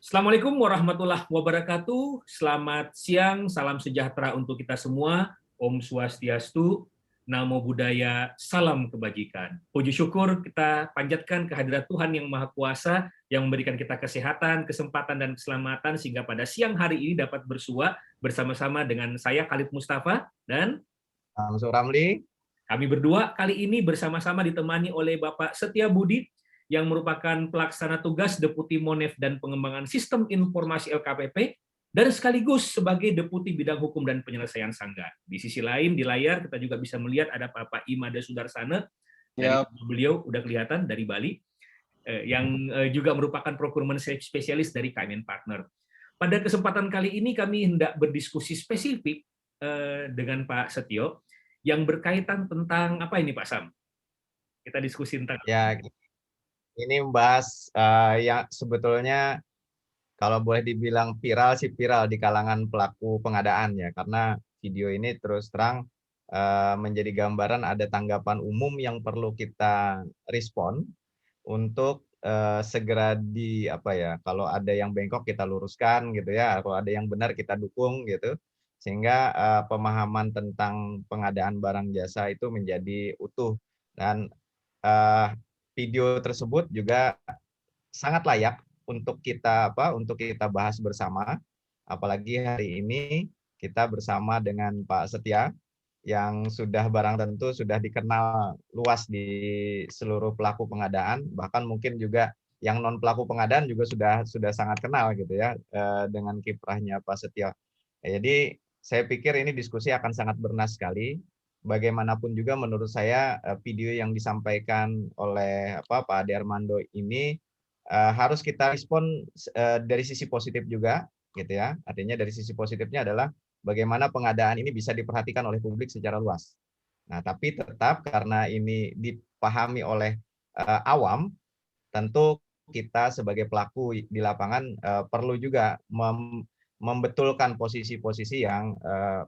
Assalamualaikum warahmatullahi wabarakatuh. Selamat siang, salam sejahtera untuk kita semua. Om Swastiastu, Namo Buddhaya, salam kebajikan. Puji syukur kita panjatkan kehadirat Tuhan Yang Maha Kuasa yang memberikan kita kesehatan, kesempatan, dan keselamatan sehingga pada siang hari ini dapat bersua bersama-sama dengan saya Khalid Mustafa dan Langsung Ramli. kami berdua kali ini bersama-sama ditemani oleh Bapak Setia Budi yang merupakan pelaksana tugas Deputi Monef dan Pengembangan Sistem Informasi LKPP dan sekaligus sebagai Deputi Bidang Hukum dan Penyelesaian Sangga. Di sisi lain di layar kita juga bisa melihat ada Bapak Imada Sudarsana, dari beliau udah kelihatan dari Bali, yang juga merupakan procurement spesialis dari KMN Partner. Pada kesempatan kali ini kami hendak berdiskusi spesifik dengan Pak Setio yang berkaitan tentang apa ini Pak Sam? Kita diskusi tentang Ya, ini membahas yang sebetulnya kalau boleh dibilang viral sih viral di kalangan pelaku pengadaan ya, karena video ini terus terang menjadi gambaran ada tanggapan umum yang perlu kita respon untuk segera kalau ada yang bengkok kita luruskan gitu ya, kalau ada yang benar kita dukung gitu, sehingga pemahaman tentang pengadaan barang jasa itu menjadi utuh. Dan video tersebut juga sangat layak untuk kita bahas bersama, apalagi hari ini kita bersama dengan Pak Setia yang sudah barang tentu sudah dikenal luas di seluruh pelaku pengadaan, bahkan mungkin juga yang non pelaku pengadaan juga sudah sangat kenal gitu ya dengan kiprahnya Pak Setia. Jadi saya pikir ini diskusi akan sangat bernas sekali. Bagaimanapun juga menurut saya video yang disampaikan oleh Pak Ade Armando ini harus kita respon dari sisi positif juga gitu ya. Artinya dari sisi positifnya adalah bagaimana pengadaan ini bisa diperhatikan oleh publik secara luas. Nah, tapi tetap karena ini dipahami oleh awam, tentu kita sebagai pelaku di lapangan perlu juga membetulkan posisi-posisi yang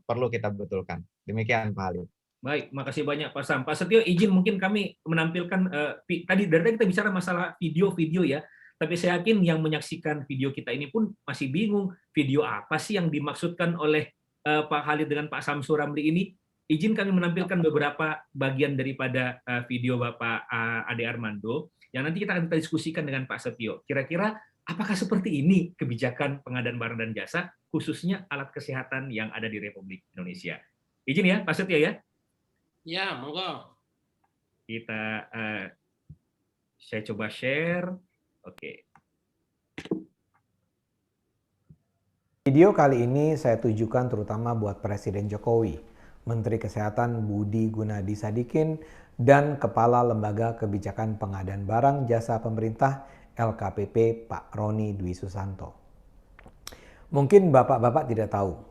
perlu kita betulkan. Demikian Pak Halil. Baik, makasih banyak Pak Sam. Pak Setio, izin mungkin kami menampilkan dari tadi kita bicara masalah video-video ya, tapi saya yakin yang menyaksikan video kita ini pun masih bingung video apa sih yang dimaksudkan oleh Pak Khalid dengan Pak Samsul Ramli ini. Izin kami menampilkan beberapa bagian daripada video Bapak Ade Armando yang nanti kita akan diskusikan dengan Pak Setio. Kira-kira apakah seperti ini kebijakan pengadaan barang dan jasa, khususnya alat kesehatan yang ada di Republik Indonesia? Izin ya, Pak Setio ya. Ya, monggo. Saya coba share. Oke. Video kali ini saya tujukan terutama buat Presiden Jokowi, Menteri Kesehatan Budi Gunadi Sadikin, dan Kepala Lembaga Kebijakan Pengadaan Barang Jasa Pemerintah LKPP Pak Roni Dwi Susanto. Mungkin bapak-bapak tidak tahu,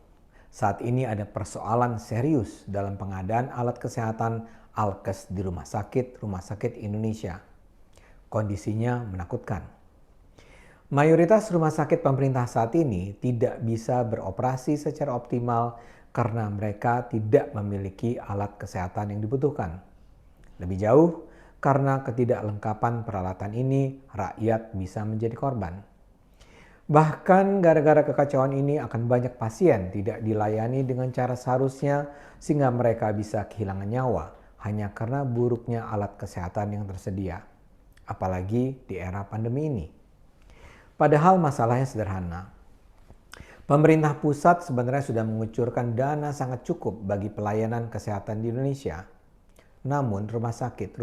saat ini ada persoalan serius dalam pengadaan alat kesehatan alkes di rumah sakit Indonesia. Kondisinya menakutkan. Mayoritas rumah sakit pemerintah saat ini tidak bisa beroperasi secara optimal karena mereka tidak memiliki alat kesehatan yang dibutuhkan. Lebih jauh, karena ketidaklengkapan peralatan ini, rakyat bisa menjadi korban. Bahkan gara-gara kekacauan ini akan banyak pasien tidak dilayani dengan cara seharusnya sehingga mereka bisa kehilangan nyawa hanya karena buruknya alat kesehatan yang tersedia. Apalagi di era pandemi ini. Padahal masalahnya sederhana. Pemerintah pusat sebenarnya sudah mengucurkan dana sangat cukup bagi pelayanan kesehatan di Indonesia. Namun rumah sakit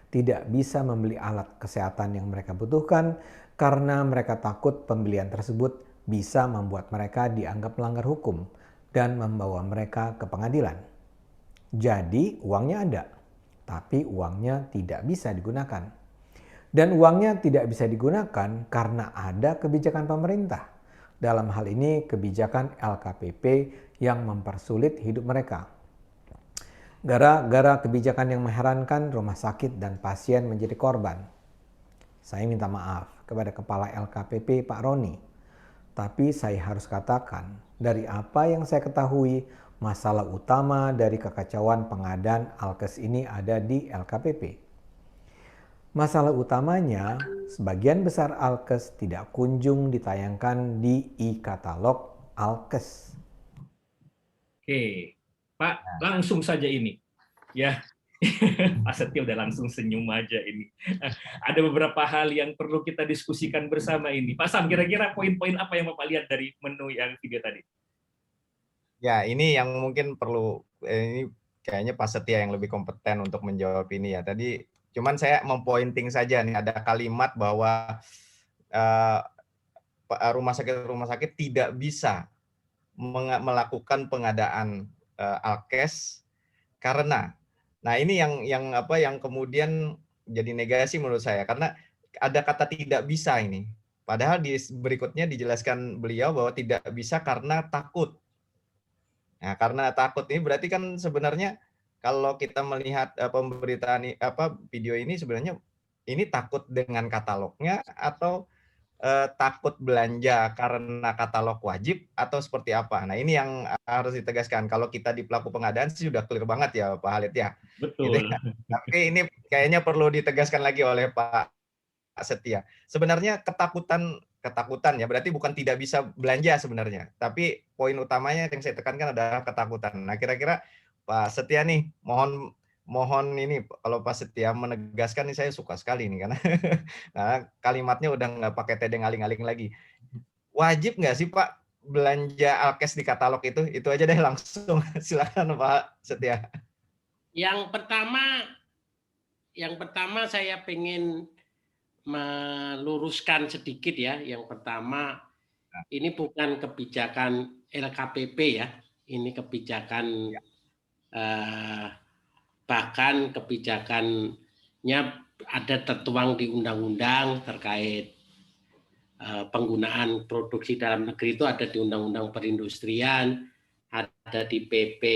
tidak bisa membeli alat kesehatan yang mereka butuhkan karena mereka takut pembelian tersebut bisa membuat mereka dianggap melanggar hukum dan membawa mereka ke pengadilan. Jadi uangnya ada, tapi uangnya tidak bisa digunakan. Dan uangnya tidak bisa digunakan karena ada kebijakan pemerintah. Dalam hal ini kebijakan LKPP yang mempersulit hidup mereka. Gara-gara kebijakan yang mengherankan, rumah sakit dan pasien menjadi korban. Saya minta maaf kepada Kepala LKPP Pak Roni. Tapi saya harus katakan, dari apa yang saya ketahui, masalah utama dari kekacauan pengadaan alkes ini ada di LKPP. Masalah utamanya sebagian besar alkes tidak kunjung ditayangkan di e-katalog alkes. Oke, Pak, langsung saja ini. Ya, Pak Setia udah langsung senyum aja ini. Ada beberapa hal yang perlu kita diskusikan bersama ini. Pak Sam, kira-kira poin-poin apa yang Bapak lihat dari menu yang video tadi? Ya, ini yang mungkin perlu, ini kayaknya Pak Setia yang lebih kompeten untuk menjawab ini ya. Tadi cuman saya mempointing saja nih, ada kalimat bahwa rumah sakit tidak bisa melakukan pengadaan alkes karena, nah ini yang kemudian jadi negasi menurut saya, karena ada kata tidak bisa ini. Padahal berikutnya dijelaskan beliau bahwa tidak bisa karena takut. Nah, karena takut ini berarti kan sebenarnya kalau kita melihat pemberitaan video ini, sebenarnya ini takut dengan katalognya atau takut belanja karena katalog wajib atau seperti apa. Nah, ini yang harus ditegaskan. Kalau kita di pelaku pengadaan sih sudah clear banget ya Pak Halid ya. Gitu Betul. ya. Tapi ini kayaknya perlu ditegaskan lagi oleh Pak Setia. Sebenarnya ketakutan ya, berarti bukan tidak bisa belanja sebenarnya. Tapi poin utamanya yang saya tekankan adalah ketakutan. Nah, kira-kira Pak Setia nih, mohon ini kalau Pak Setia menegaskan, nih saya suka sekali nih karena nah, kalimatnya udah nggak pakai tedeng aling-aling lagi. Wajib nggak sih Pak belanja alkes di katalog itu? Itu aja deh langsung. Silakan Pak Setia. Yang pertama saya pengen meluruskan sedikit ya. Yang pertama, ini bukan kebijakan LKPP ya. Ini kebijakan bahkan kebijakannya ada tertuang di undang-undang terkait penggunaan produksi dalam negeri, itu ada di Undang-Undang Perindustrian, ada di PP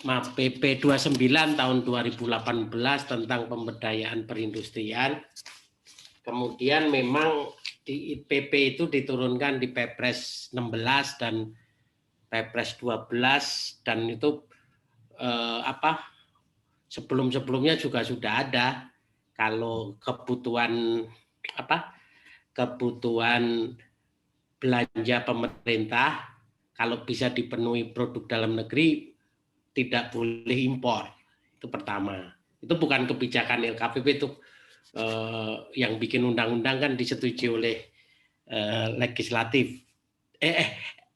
29 tahun 2018 tentang pemberdayaan perindustrian. Kemudian memang di PP itu diturunkan di Perpres 16 dan Perpres 12, dan itu sebelum-sebelumnya juga sudah ada. Kalau kebutuhan belanja pemerintah kalau bisa dipenuhi produk dalam negeri tidak boleh impor. Itu pertama. Itu bukan kebijakan LKPP, itu yang bikin undang-undang kan disetujui oleh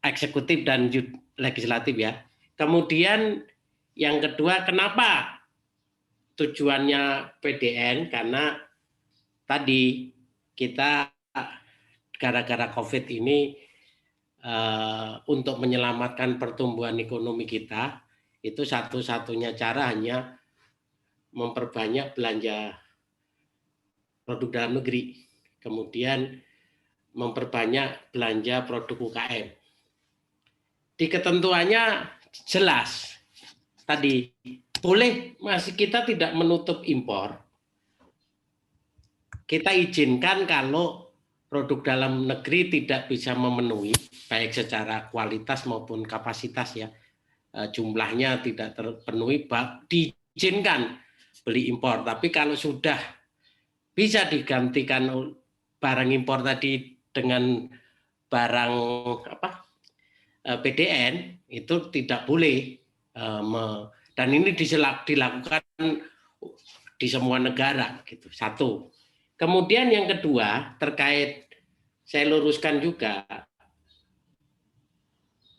eksekutif dan legislatif ya. Kemudian yang kedua, kenapa tujuannya PDN? Karena tadi kita gara-gara COVID ini untuk menyelamatkan pertumbuhan ekonomi kita, itu satu-satunya cara hanya memperbanyak belanja produk dalam negeri, kemudian memperbanyak belanja produk UKM. Di ketentuannya jelas, tadi boleh, masih kita tidak menutup impor. Kita izinkan kalau produk dalam negeri tidak bisa memenuhi, baik secara kualitas maupun kapasitas ya, jumlahnya tidak terpenuhi, diizinkan beli impor. Tapi kalau sudah bisa digantikan barang impor tadi dengan barang PDN, itu tidak boleh. Dan ini dilakukan di semua negara gitu. Satu. Kemudian yang kedua, terkait, saya luruskan juga,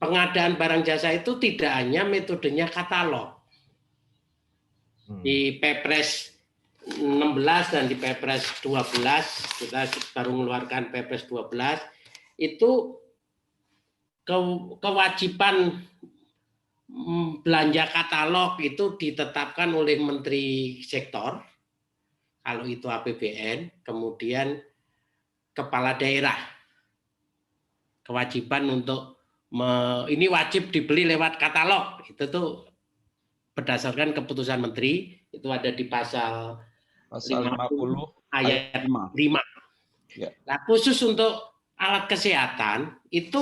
pengadaan barang jasa itu tidak hanya metodenya katalog. Di Perpres 16 dan di Perpres 12, kita baru mengeluarkan Perpres 12, itu kewajiban belanja katalog itu ditetapkan oleh Menteri Sektor, kalau itu APBN, kemudian kepala daerah. Kewajiban untuk ini wajib dibeli lewat katalog, itu tuh berdasarkan keputusan Menteri, itu ada di pasal 50 ayat 5. Ya. Nah, khusus untuk alat kesehatan, itu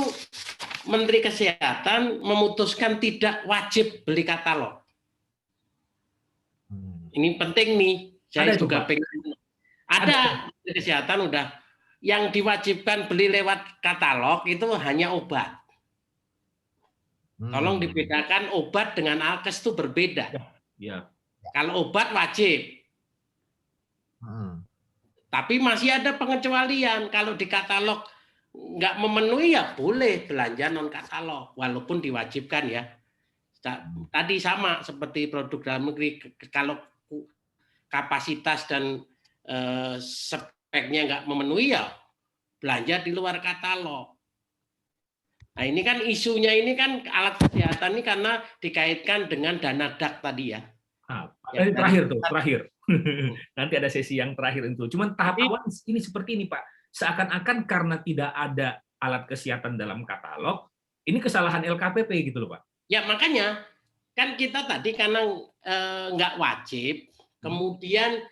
Menteri Kesehatan memutuskan tidak wajib beli katalog. Ini penting nih. Saya Ada itu, juga Pak? pengen. Ada kesehatan udah yang diwajibkan beli lewat katalog itu hanya obat. Tolong dibedakan obat dengan alkes itu berbeda. Ya. Kalau obat wajib. Tapi masih ada pengecualian. Kalau di katalog nggak memenuhi ya boleh belanja non katalog walaupun diwajibkan ya. Tadi sama seperti produk dalam negeri, kalau kapasitas dan speknya nggak memenuhi ya belanja di luar katalog. Nah ini kan isunya ini kan alat kesehatan ini karena dikaitkan dengan dana dak tadi ya. Terakhir. Nanti ada sesi yang terakhir itu. Cuman tahap awal ini seperti ini, Pak. Seakan-akan karena tidak ada alat kesehatan dalam katalog, ini kesalahan LKPP gitu loh, Pak. Ya makanya kan kita tadi karena nggak wajib, kemudian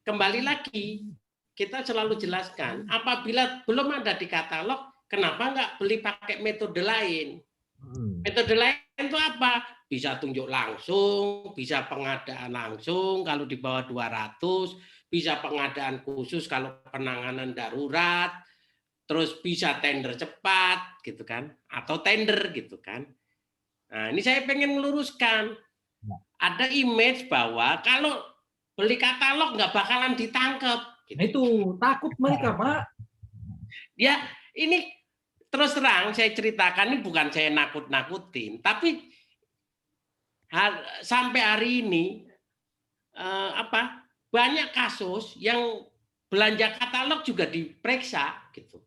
kembali lagi kita selalu jelaskan apabila belum ada di katalog, kenapa nggak beli pakai metode lain? Metode lain itu apa? Bisa tunjuk langsung, bisa pengadaan langsung kalau di bawah 200, bisa pengadaan khusus kalau penanganan darurat, terus bisa tender cepat gitu kan, atau tender gitu kan. Nah, ini saya pengen meluruskan. Ada image bahwa kalau beli katalog nggak bakalan ditangkap. Gitu. Nah, itu takut mereka, Pak. Ya, ini terus terang saya ceritakan, ini bukan saya nakut-nakutin, tapi sampai hari ini banyak kasus yang belanja katalog juga diperiksa gitu.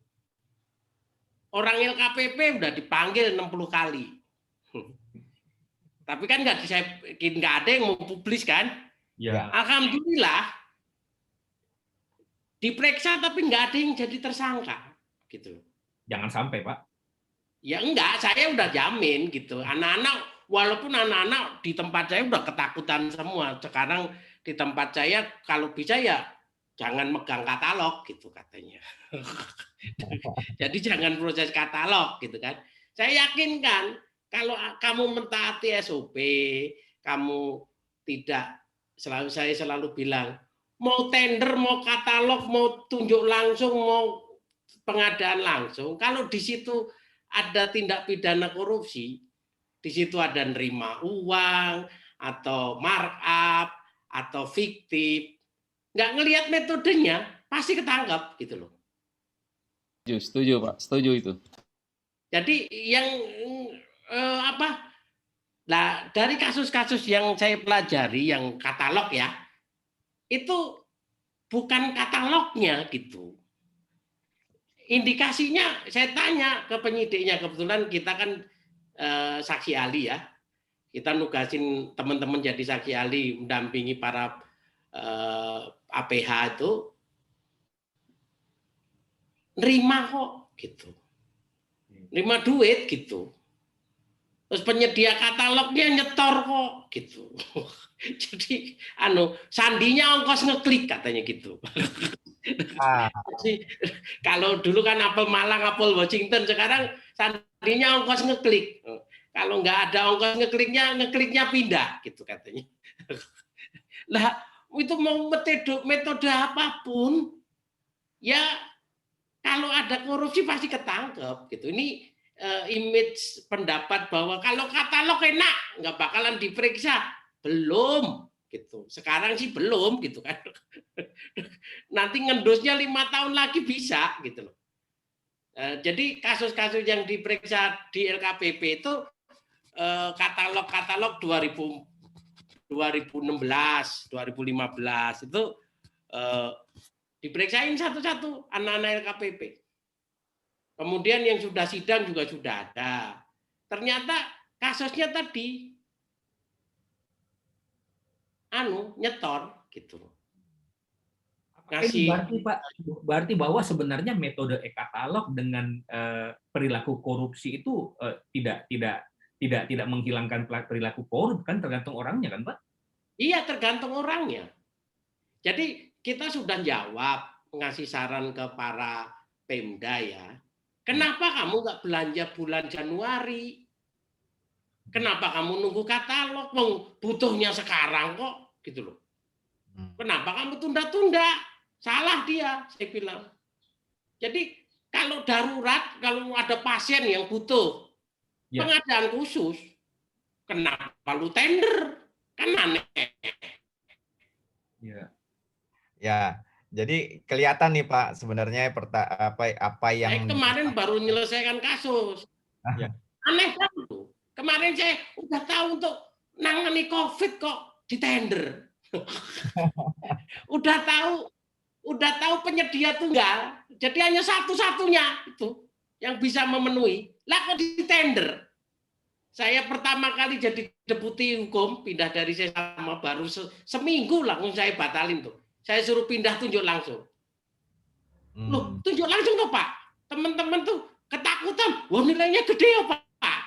Orang LKPP udah dipanggil 60 kali. Tapi kan nggak ada yang mau publis kan? Ya. Alhamdulillah diperiksa tapi nggak ada yang jadi tersangka gitu. Jangan sampai, Pak. Ya enggak, saya udah jamin gitu. Anak-anak, walaupun anak-anak di tempat saya udah ketakutan semua. Sekarang di tempat saya kalau bisa ya jangan megang katalog gitu katanya. Jadi jangan proses katalog gitu kan. Saya yakinkan kalau kamu mentaati SOP, kamu tidak saya selalu bilang mau tender, mau katalog, mau tunjuk langsung, mau pengadaan langsung, kalau di situ ada tindak pidana korupsi, di situ ada nerima uang atau markup atau fiktif, nggak ngelihat metodenya pasti ketangkap gitu loh. Setuju Pak, setuju itu. Jadi yang nah dari kasus-kasus yang saya pelajari yang katalog ya, itu bukan katalognya gitu. Indikasinya saya tanya ke penyidiknya, kebetulan kita kan saksi ahli ya, kita nugasin teman-teman jadi saksi ahli mendampingi para APH itu, nerima kok gitu, nerima duit gitu, terus penyedia katalognya nyetor kok gitu. Jadi sandinya ongkos ngeklik katanya gitu. Jadi, kalau dulu kan apel Malang, apel Washington, sekarang sandinya ongkos ngeklik. Kalau nggak ada ongkos ngekliknya pindah, gitu katanya. Lah, itu mau metode apapun, ya kalau ada korupsi pasti ketangkep, gitu. Ini image pendapat bahwa kalau katalog enak, nggak bakalan diperiksa, belum. Gitu. Sekarang sih belum gitu kan. Nanti ngendosnya 5 tahun lagi bisa gitu loh. Jadi kasus-kasus yang diperiksa di LKPP itu katalog 2016, 2015 itu diperiksain satu-satu anak-anak LKPP. Kemudian yang sudah sidang juga sudah ada. Ternyata kasusnya tadi nyetor gitu. Berarti bahwa sebenarnya metode e-katalog dengan perilaku korupsi itu tidak menghilangkan perilaku korup kan, tergantung orangnya kan, Pak? Iya, tergantung orangnya. Jadi kita sudah jawab, ngasih saran ke para Pemda ya. Kenapa kamu nggak belanja bulan Januari? Kenapa kamu nunggu katalog? Butuhnya sekarang kok, gitu loh. Kenapa kamu tunda-tunda? Salah dia, saya bilang. Jadi kalau darurat, kalau ada pasien yang butuh pengadaan khusus, kenapa lu tender? Kan aneh. Ya, jadi kelihatan nih Pak sebenarnya apa yang Saya kemarin baru menyelesaikan kasus. Aneh kan tuh. Kemarin saya udah tahu untuk nangani COVID kok ditender. udah tahu penyedia tunggal, jadi hanya satu-satunya itu yang bisa memenuhi. Lah kok ditender? Saya pertama kali jadi deputi hukum, pindah dari Sesama baru seminggu langsung saya batalin tuh. Saya suruh pindah tunjuk langsung. Loh, tunjuk langsung tuh Pak. Teman-teman tuh ketakutan. Wah, nilainya gede ya Pak.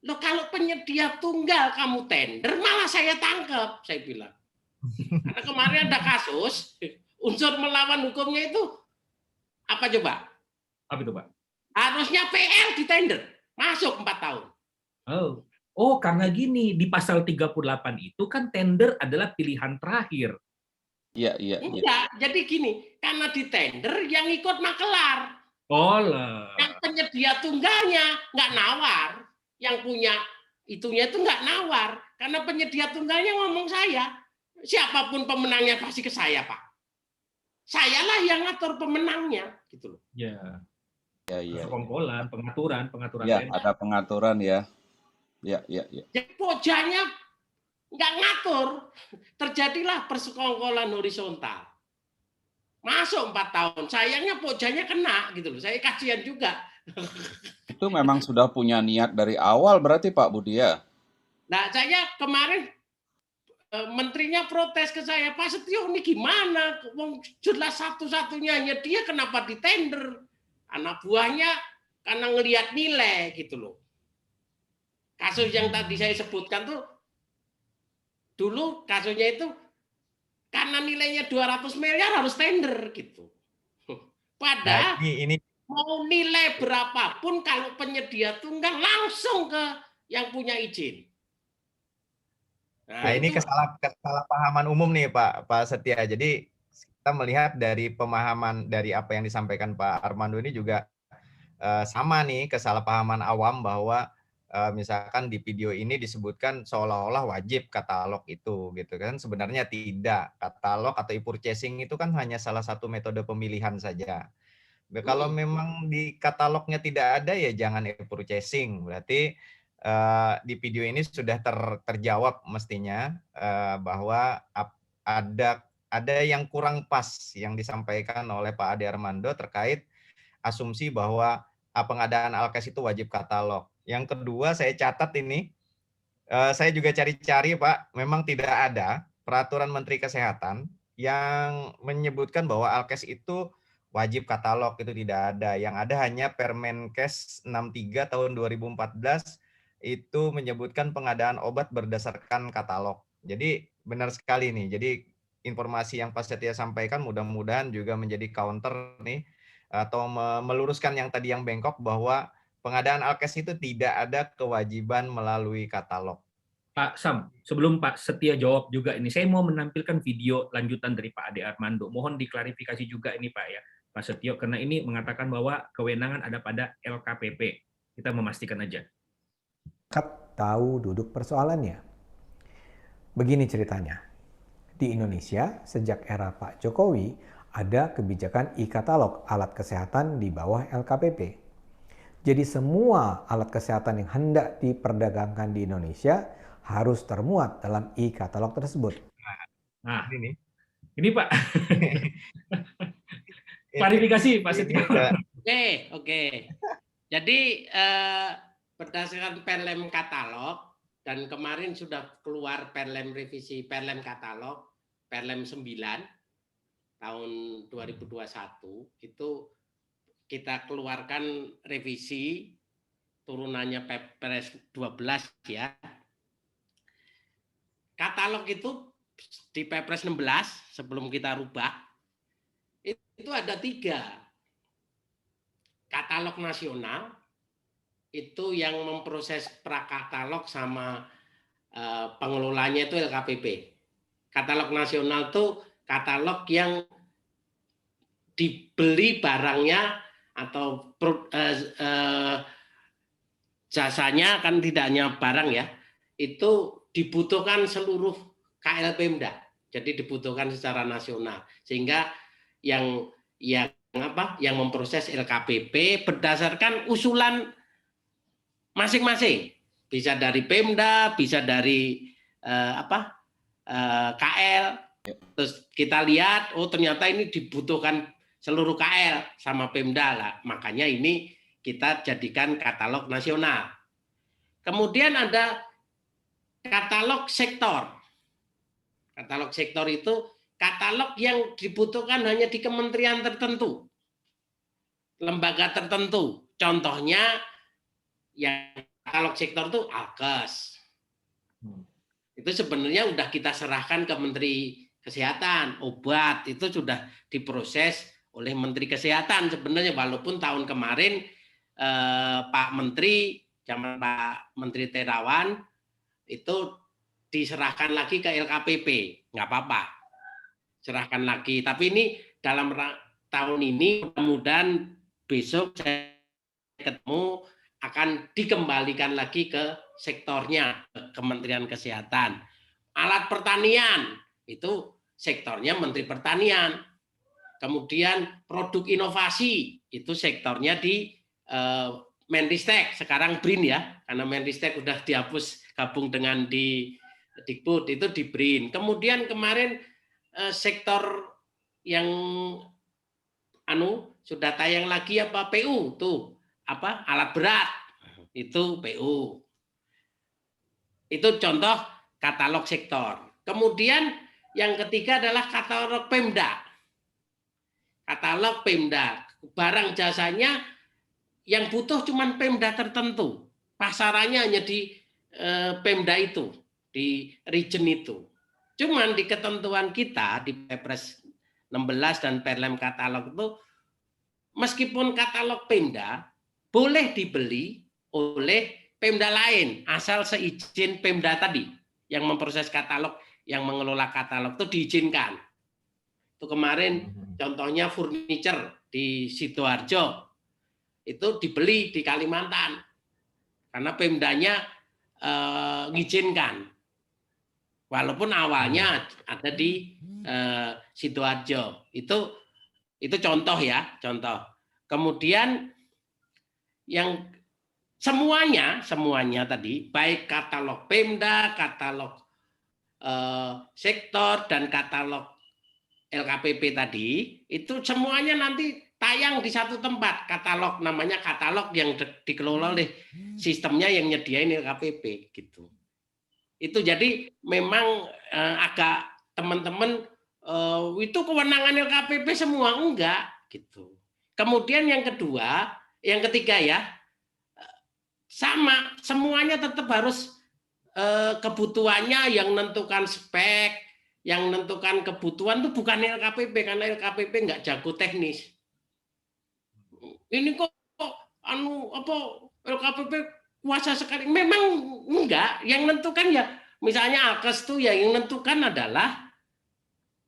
Loh, kalau penyedia tunggal kamu tender, malah saya tangkap, saya bilang. Karena kemarin ada kasus, unsur melawan hukumnya itu apa coba? Apa itu Pak? Harusnya PL di tender, masuk 4 tahun. Oh, karena gini, di pasal 38 itu kan tender adalah pilihan terakhir. Iya. Enggak, jadi gini, karena di tender yang ikut makelar. Yang penyedia tunggalnya nggak nawar, yang punya itunya itu nggak nawar, karena penyedia tunggalnya ngomong saya, siapapun pemenangnya pasti ke saya Pak. Sayalah yang ngatur pemenangnya, gitu loh. Ya. Sekongkolan, pengaturan. Ya, ada pengaturan ya. Ya. Jadi pojanya nggak ngatur, terjadilah persekongkolan horizontal. Masuk 4 tahun, sayangnya pojanya kena gitu loh. Saya kasihan juga. Itu memang sudah punya niat dari awal berarti Pak Budi ya? Nah, saya kemarin menterinya protes ke saya, Pak Setio ini gimana? Jelas satu-satunya hanya dia, kenapa ditender? Anak buahnya karena ngelihat nilai gitu loh. Kasus yang tadi saya sebutkan tuh, dulu kasusnya itu karena nilainya 200 miliar harus tender gitu. Padahal ini mau nilai berapapun kalau penyedia tunggal langsung ke yang punya izin. Nah, ini kesalahpahaman umum nih Pak Setia. Jadi kita melihat dari pemahaman dari apa yang disampaikan Pak Armando ini juga sama nih, kesalahpahaman awam bahwa misalkan di video ini disebutkan seolah-olah wajib katalog itu gitu kan. Sebenarnya tidak. Katalog atau e-purchasing itu kan hanya salah satu metode pemilihan saja. Kalau memang di katalognya tidak ada ya jangan e-purchasing. Berarti di video ini sudah terjawab mestinya bahwa ada yang kurang pas yang disampaikan oleh Pak Ade Armando terkait asumsi bahwa pengadaan alkes itu wajib katalog. Yang kedua saya catat ini, saya juga cari-cari Pak, memang tidak ada peraturan Menteri Kesehatan yang menyebutkan bahwa alkes itu wajib katalog, itu tidak ada. Yang ada hanya Permenkes 63 tahun 2014 itu menyebutkan pengadaan obat berdasarkan katalog. Jadi benar sekali nih. Jadi informasi yang Pak Setia sampaikan mudah-mudahan juga menjadi counter nih atau meluruskan yang tadi yang bengkok bahwa pengadaan alkes itu tidak ada kewajiban melalui katalog. Pak Sam, sebelum Pak Setia jawab juga ini, saya mau menampilkan video lanjutan dari Pak Ade Armando. Mohon diklarifikasi juga ini Pak ya, Pak Setio, karena ini mengatakan bahwa kewenangan ada pada LKPP. Kita memastikan aja. Tahu duduk persoalannya. Begini ceritanya. Di Indonesia, sejak era Pak Jokowi, ada kebijakan e-katalog alat kesehatan di bawah LKPP. Jadi semua alat kesehatan yang hendak diperdagangkan di Indonesia harus termuat dalam e-katalog tersebut. Nah, ini Pak. Klarifikasi Pak Setio. Oke. Jadi berdasarkan Perlem katalog, dan kemarin sudah keluar Perlem revisi Perlem katalog, Perlem 9 tahun 2021, itu kita keluarkan revisi turunannya Perpres 12 ya. Katalog itu di Perpres 16 sebelum kita rubah itu ada 3. Katalog nasional itu yang memproses prakatalog sama pengelolanya itu LKPP. Katalog nasional itu katalog yang dibeli barangnya atau jasanya, kan tidak hanya barang ya, itu dibutuhkan seluruh KL Pemda. Jadi dibutuhkan secara nasional, sehingga yang memproses LKPP berdasarkan usulan masing-masing, bisa dari Pemda, bisa dari KL. Terus kita lihat, oh ternyata ini dibutuhkan seluruh KL sama Pemda lah, makanya ini kita jadikan katalog nasional. Kemudian ada katalog sektor. Katalog sektor itu katalog yang dibutuhkan hanya di kementerian tertentu, lembaga tertentu. Contohnya yang katalog sektor itu Alkes. Itu sebenarnya sudah kita serahkan ke Menteri Kesehatan. Obat itu sudah diproses oleh Menteri Kesehatan sebenarnya, walaupun tahun kemarin Pak Menteri, zaman Pak Menteri Terawan itu diserahkan lagi ke LKPP, nggak apa-apa, serahkan lagi. Tapi ini dalam tahun ini mudah-mudahan besok saya ketemu akan dikembalikan lagi ke sektornya, ke Kementerian Kesehatan. Alat pertanian itu sektornya Menteri Pertanian. Kemudian produk inovasi itu sektornya di Menristek, sekarang BRIN ya, karena Menristek udah dihapus gabung dengan di Dikbud, itu di BRIN. Kemudian kemarin sektor yang sudah tayang lagi PU tuh alat berat itu PU. Itu contoh katalog sektor. Kemudian yang ketiga adalah katalog Pemda. Katalog Pemda, barang jasanya yang butuh cuman Pemda tertentu. Pasarannya hanya di Pemda itu, di region itu. Cuman di ketentuan kita di Perpres 16 dan Perlem katalog itu, meskipun katalog Pemda boleh dibeli oleh Pemda lain asal seizin Pemda tadi yang memproses katalog, yang mengelola katalog itu diizinkan. Itu kemarin contohnya furniture di Sidoarjo itu dibeli di Kalimantan karena Pemdanya ngizinkan, walaupun awalnya ada di Sidoarjo. Itu contoh ya, contoh. Kemudian yang semuanya tadi, baik katalog Pemda, katalog sektor dan katalog LKPP tadi, itu semuanya nanti tayang di satu tempat. Katalog, namanya katalog yang dikelola oleh sistemnya yang nyediain LKPP gitu. Itu jadi memang agak teman-teman itu kewenangan LKPP semua, enggak gitu. Kemudian yang ketiga ya, sama, semuanya tetap harus kebutuhannya yang menentukan spek, yang menentukan kebutuhan itu bukan LKPP, karena LKPP nggak jago teknis. Ini kok LKPP kuasa sekali? Memang enggak. Yang menentukan ya, misalnya Alkes tuh ya yang menentukan adalah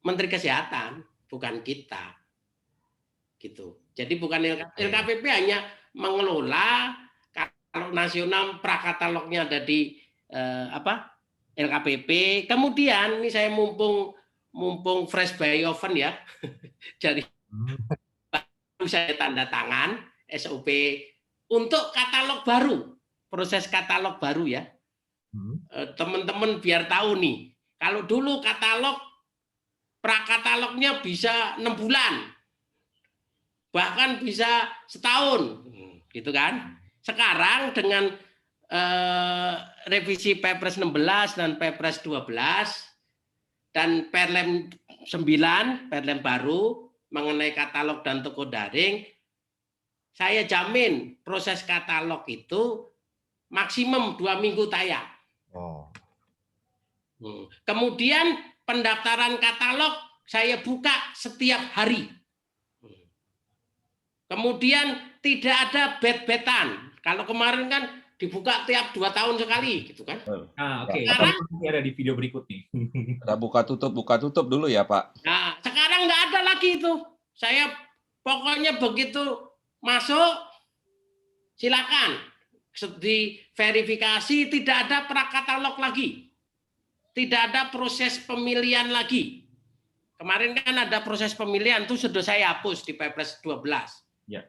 Menteri Kesehatan, bukan kita. Gitu. Jadi bukan LKPP hanya mengelola. Kalau nasional prakatalognya ada di LKPP. Kemudian ini saya mumpung fresh by oven ya, jadi baru saya tanda tangan SOP untuk katalog baru, proses katalog baru ya. Teman-teman biar tahu nih, kalau dulu katalog prakatalognya bisa 6 bulan, bahkan bisa setahun, gitu kan. Sekarang dengan revisi Perpres 16 dan Perpres 12 dan Perlem 9, Perlem baru mengenai katalog dan toko daring, saya jamin proses katalog itu maksimum 2 minggu tayang. Kemudian pendaftaran katalog saya buka setiap hari. Kemudian tidak ada bet-betan. Kalau kemarin kan dibuka tiap 2 tahun sekali, gitu kan? Oke. Sekarang Nanti ada di video berikut nih. Ada buka tutup dulu ya Pak. Nah, sekarang nggak ada lagi itu. Saya pokoknya begitu masuk, silakan di verifikasi, tidak ada prakatalog lagi, tidak ada proses pemilihan lagi. Kemarin kan ada proses pemilihan itu sudah saya hapus di Perpres 12. Ya.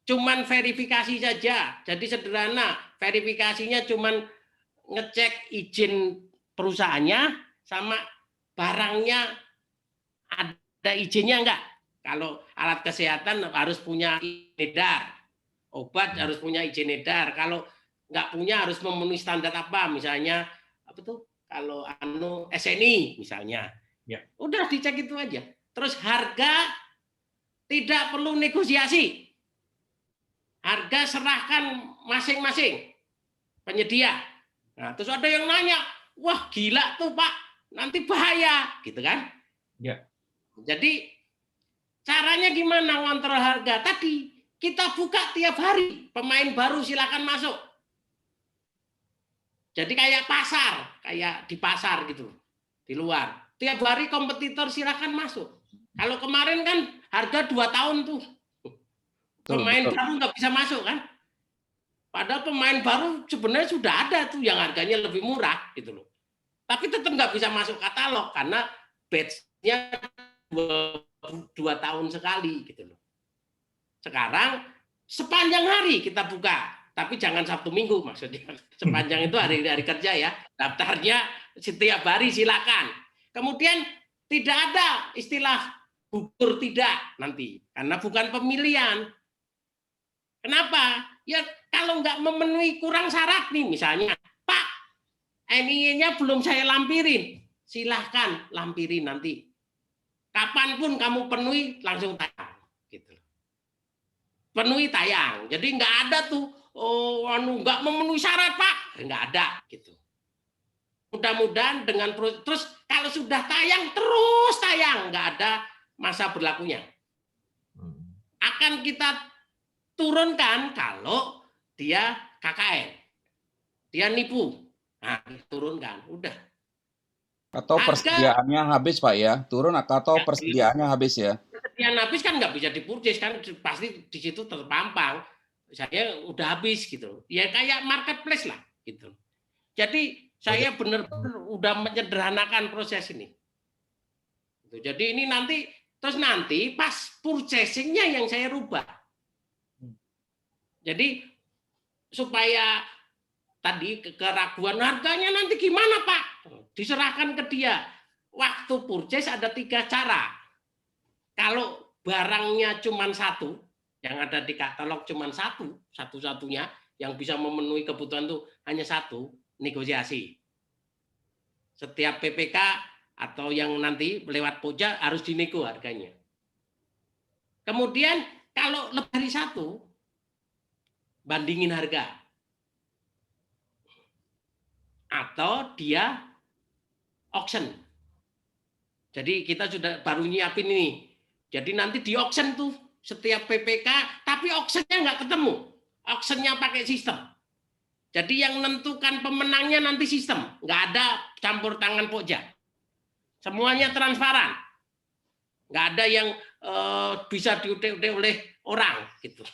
Cuman verifikasi saja, jadi sederhana. Verifikasinya cuman ngecek izin perusahaannya sama barangnya ada izinnya enggak. Kalau alat kesehatan harus punya izin edar, obat harus punya izin edar. Kalau enggak punya harus memenuhi standar apa, misalnya apa tuh? Kalau SNI misalnya. Ya. Udah dicek itu aja. Terus harga tidak perlu negosiasi. Harga serahkan masing-masing penyedia. Nah, terus ada yang nanya, wah gila tuh Pak, nanti bahaya, gitu kan? Ya. Jadi caranya gimana ngontrol harga? Tadi kita buka tiap hari, pemain baru silakan masuk. Jadi kayak pasar, kayak di pasar gitu, di luar. Tiap hari kompetitor silakan masuk. Kalau kemarin kan harga 2 tahun tuh. Pemain baru nggak bisa masuk kan? Padahal pemain baru sebenarnya sudah ada tuh yang harganya lebih murah gitu loh. Tapi tetap nggak bisa masuk katalog karena batch-nya 2 tahun sekali gitu loh. Sekarang sepanjang hari kita buka, tapi jangan Sabtu Minggu maksudnya. Sepanjang itu hari-hari kerja ya. Daftarnya setiap hari silakan. Kemudian tidak ada istilah gugur tidak nanti karena bukan pemilihan. Kenapa? Ya kalau nggak memenuhi kurang syarat nih misalnya, Pak, NIE-nya belum saya lampirin, silahkan lampirin nanti. Kapanpun kamu penuhi langsung tayang, gitu. Penuhi tayang. Jadi nggak ada tuh, nggak memenuhi syarat Pak, nggak ada, gitu. Mudah-mudahan dengan terus kalau sudah tayang terus tayang, nggak ada masa berlakunya. Akan kita turunkan kalau dia KKN, dia nipu, nah turunkan, udah. Atau persediaannya habis Pak ya, turun atau persediaannya habis ya. Persediaan habis kan nggak bisa dipurchase kan, pasti di situ terpampang. Saya udah habis gitu, ya kayak marketplace lah gitu. Jadi saya benar-benar udah menyederhanakan proses ini. Jadi ini nanti terus nanti pas purchasing-nya yang saya rubah. Jadi supaya tadi keraguan harganya nanti gimana Pak? Diserahkan ke dia. Waktu purchase ada 3 cara. Kalau barangnya cuma 1, yang ada di katalog cuma 1, satu-satunya yang bisa memenuhi kebutuhan itu hanya 1, negosiasi. Setiap PPK atau yang nanti lewat pojak harus dinego harganya. Kemudian kalau lebih dari 1, bandingin harga. Atau dia auction. Jadi kita sudah baru nyiapin ini. Jadi nanti di auction tuh setiap PPK, tapi auctionnya nggak ketemu. Auctionnya pakai sistem. Jadi yang menentukan pemenangnya nanti sistem. Nggak ada campur tangan pojak. Semuanya transparan. Nggak ada yang bisa diutek-utek oleh orang gitu.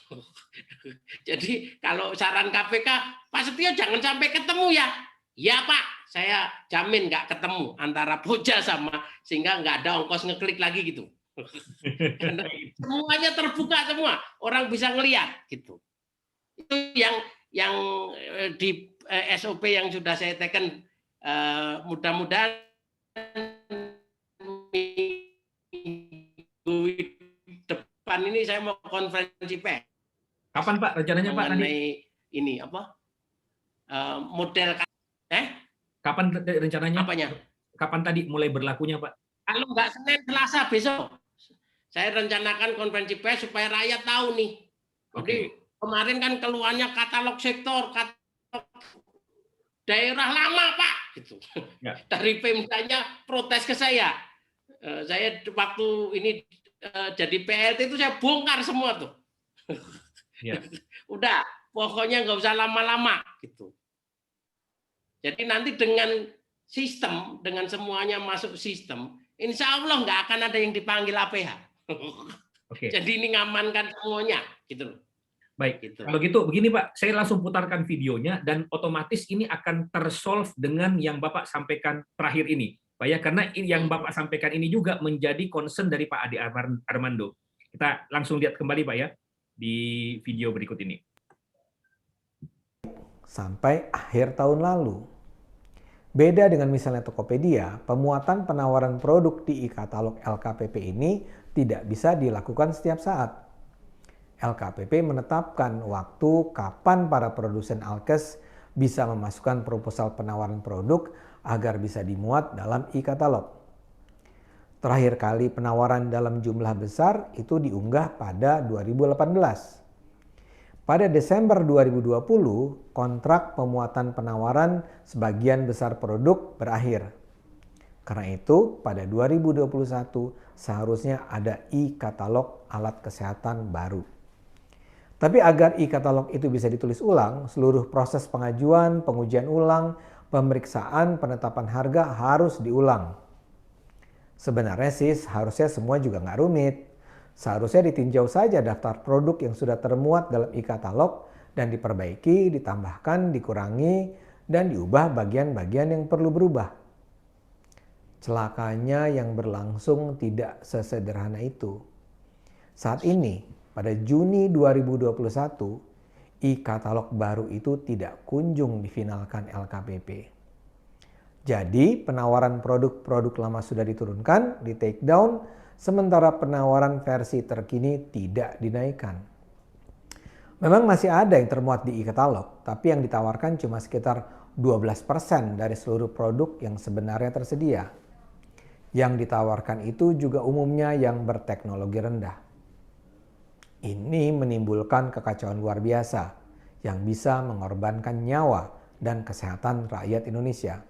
Jadi kalau saran KPK, Pak Setio jangan sampai ketemu ya. Ya Pak, saya jamin nggak ketemu antara Poja sama sehingga nggak ada ongkos ngeklik lagi gitu. Karena semuanya terbuka semua, orang bisa ngelihat gitu. Itu yang di SOP yang sudah saya teken, mudah-mudahan depan ini saya mau konferensi pers. Kapan Pak rencananya Pak tadi? Ini apa? Model Kapan rencananya? Apanya? Kapan tadi mulai berlakunya Pak? Kalau nggak Senin, Selasa besok. Saya rencanakan konferensi pers supaya rakyat tahu nih. Jadi kemarin kan keluarnya katalog sektor, katalog daerah lama Pak, gitu. Ya. Dari Pemdanya protes ke saya. Saya waktu ini jadi PLT itu saya bongkar semua tuh. Ya. Udah pokoknya nggak usah lama-lama gitu. Jadi nanti dengan sistem, dengan semuanya masuk sistem, insya Allah nggak akan ada yang dipanggil APH. Oke. Jadi ini ngamankan semuanya, gitu. Baik, Gitu. kalau gitu begini Pak, saya langsung putarkan videonya dan otomatis ini akan tersolve dengan yang Bapak sampaikan terakhir ini. Pak ya, karena yang Bapak sampaikan ini juga menjadi concern dari Pak Ade Armando. Kita langsung lihat kembali Pak ya di video berikut ini. Sampai akhir tahun lalu. Beda dengan misalnya Tokopedia, pemuatan penawaran produk di e-katalog LKPP ini tidak bisa dilakukan setiap saat. LKPP menetapkan waktu kapan para produsen alkes bisa memasukkan proposal penawaran produk agar bisa dimuat dalam e-katalog. Terakhir kali penawaran dalam jumlah besar itu diunggah pada 2018. Pada Desember 2020, kontrak pemuatan penawaran sebagian besar produk berakhir. Karena itu, pada 2021 seharusnya ada e-katalog alat kesehatan baru. Tapi agar e-katalog itu bisa ditulis ulang, seluruh proses pengajuan, pengujian ulang, pemeriksaan, penetapan harga harus diulang. Sebenarnya sih harusnya semua juga nggak rumit. Seharusnya ditinjau saja daftar produk yang sudah termuat dalam e-katalog dan diperbaiki, ditambahkan, dikurangi, dan diubah bagian-bagian yang perlu berubah. Celakanya yang berlangsung tidak sesederhana itu. Saat ini, pada Juni 2021, e-katalog baru itu tidak kunjung difinalkan LKPP. Jadi penawaran produk-produk lama sudah diturunkan, di take down, sementara penawaran versi terkini tidak dinaikkan. Memang masih ada yang termuat di e-katalog, tapi yang ditawarkan cuma sekitar 12% dari seluruh produk yang sebenarnya tersedia. Yang ditawarkan itu juga umumnya yang berteknologi rendah. Ini menimbulkan kekacauan luar biasa yang bisa mengorbankan nyawa dan kesehatan rakyat Indonesia.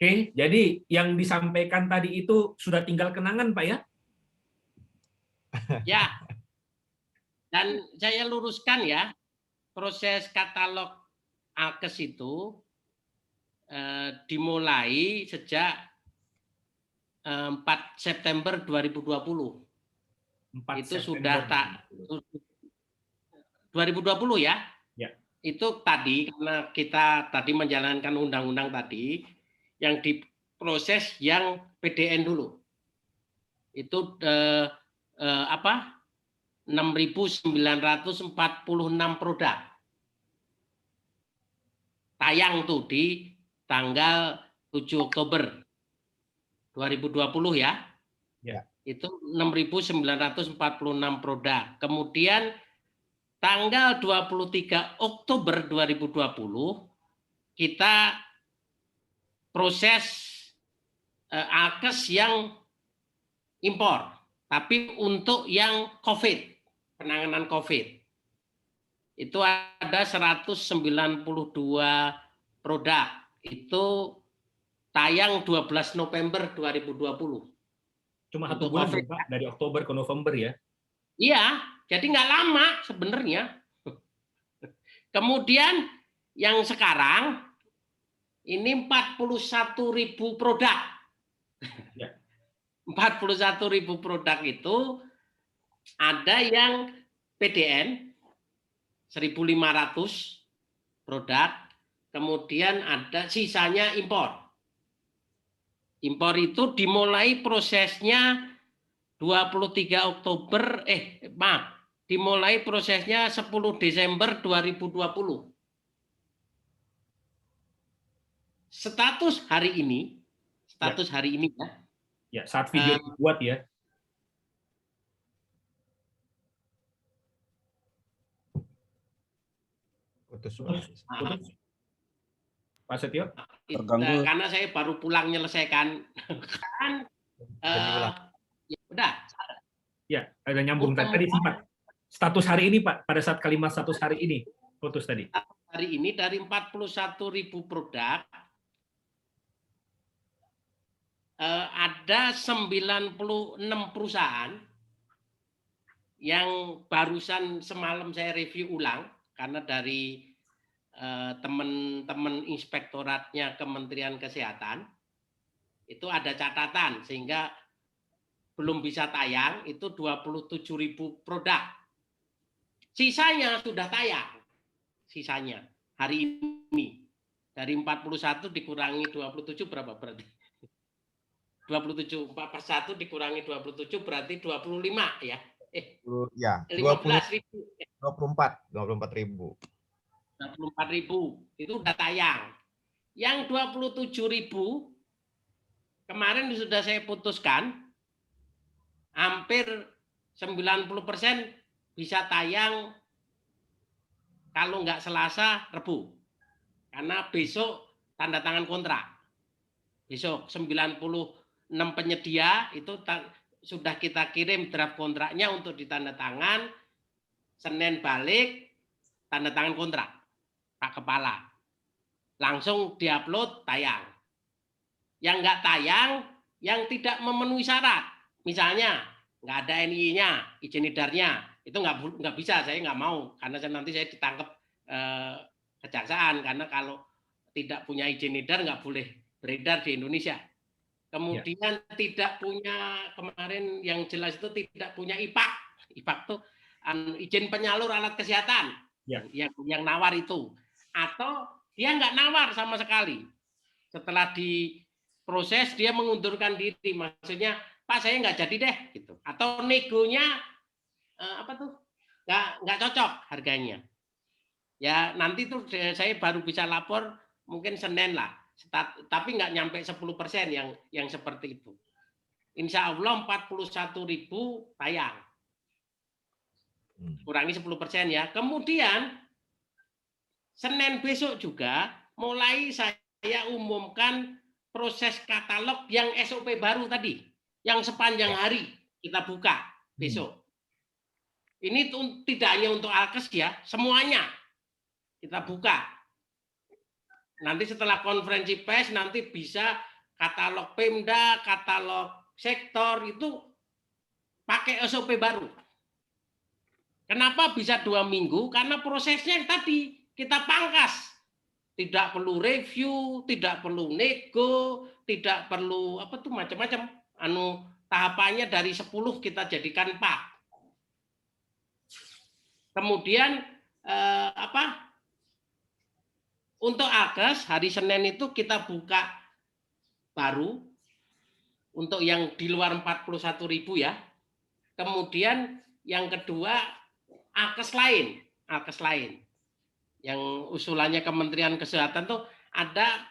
Oke, jadi yang disampaikan tadi itu sudah tinggal kenangan Pak ya? Ya, dan saya luruskan ya, proses katalog alkes itu dimulai sejak 4 September 2020. 4 Itu September sudah 2020 ya? Ya. Itu tadi karena kita tadi menjalankan undang-undang tadi yang diproses yang PDN dulu. Itu 6.946 produk. Tayang tuh di tanggal 7 Oktober 2020 ya. Ya. Itu 6.946 produk. Kemudian tanggal 23 Oktober 2020 kita proses alkes yang impor, tapi untuk yang COVID, penanganan COVID. Itu ada 192 produk. Itu tayang 12 November 2020. Cuma 1 bulan Pak, dari Oktober ke November ya? Iya, jadi nggak lama sebenarnya. Kemudian yang sekarang ini 41.000 produk. Ya. 41.000 produk itu ada yang PDN 1.500 produk, kemudian ada sisanya impor. Impor itu dimulai prosesnya 23 Oktober, dimulai prosesnya 10 Desember 2020. Status hari ini ya. Ya, saat video dibuat ya. Putus. Pak Setio? Terganggu. Karena saya baru pulang menyelesaikan. Ya udah. Ya, ada nyambung tadi sih Pak. Status hari ini Pak, pada saat kalimat status hari ini, putus tadi. Hari ini dari 41.000 produk, ada 96 perusahaan yang barusan semalam saya review ulang karena dari teman-teman inspektoratnya Kementerian Kesehatan itu ada catatan sehingga belum bisa tayang itu 27.000 produk. Sisanya sudah tayang. Sisanya hari ini dari 41 dikurangi 27 berapa berarti? 27 41 dikurangi 27 berarti 25 ya. Ya, 15.000. 24.000. 24.000 itu udah tayang. Yang 27.000 kemarin sudah saya putuskan hampir 90% bisa tayang kalau nggak Selasa, Rebu. Karena besok tanda tangan kontrak. Besok 96 penyedia itu sudah kita kirim draft kontraknya untuk ditanda tangan. Senin balik tanda tangan kontrak Pak Kepala. Langsung diupload tayang. Yang nggak tayang, yang tidak memenuhi syarat. Misalnya nggak ada NII-nya, izin edarnya, itu nggak bisa, saya nggak mau karena nanti saya ditangkap kejaksaan karena kalau tidak punya izin edar nggak boleh beredar di Indonesia. Kemudian tidak punya, kemarin yang jelas itu tidak punya IPAK. IPAK itu izin penyalur alat kesehatan yang nawar itu, atau dia nggak nawar sama sekali. Setelah diproses dia mengundurkan diri, maksudnya Pak saya nggak jadi deh gitu, atau negonya nggak cocok harganya. Ya nanti tuh saya baru bisa lapor mungkin Senin lah, tapi nggak nyampe 10% yang seperti itu. Insya Allah 41.000 tayang. Kurangi 10% ya. Kemudian Senin besok juga mulai saya umumkan proses katalog yang SOP baru tadi, yang sepanjang hari kita buka besok. Ini tidak hanya untuk Alkes ya, semuanya kita buka. Nanti setelah konferensi pers nanti bisa katalog Pemda, katalog sektor itu pakai SOP baru. Kenapa bisa 2 minggu? Karena prosesnya yang tadi kita pangkas. Tidak perlu review, tidak perlu nego, tidak perlu macam-macam. Tahapannya dari 10 kita jadikan 4. Kemudian untuk Alkes hari Senin itu kita buka baru untuk yang di luar 41.000 ya. Kemudian yang kedua Alkes lain yang usulannya Kementerian Kesehatan tuh ada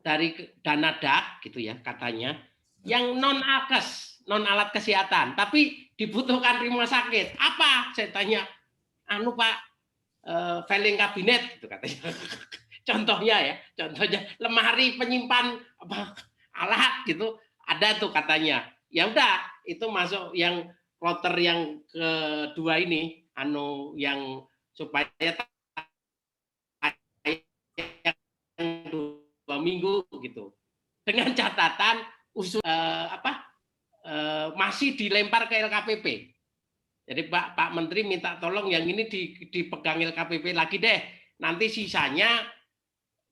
dari dana DAK gitu ya katanya, yang non Alkes, non alat kesehatan, tapi dibutuhkan rumah sakit. Apa? Saya tanya, Pak, filing kabinet gitu katanya. Contohnya lemari penyimpan alat gitu ada tuh katanya. Ya udah itu masuk yang kloter yang kedua ini yang supaya yang 2 minggu gitu. Dengan catatan masih dilempar ke LKPP. Jadi Pak Menteri minta tolong yang ini dipegang LKPP lagi deh. Nanti sisanya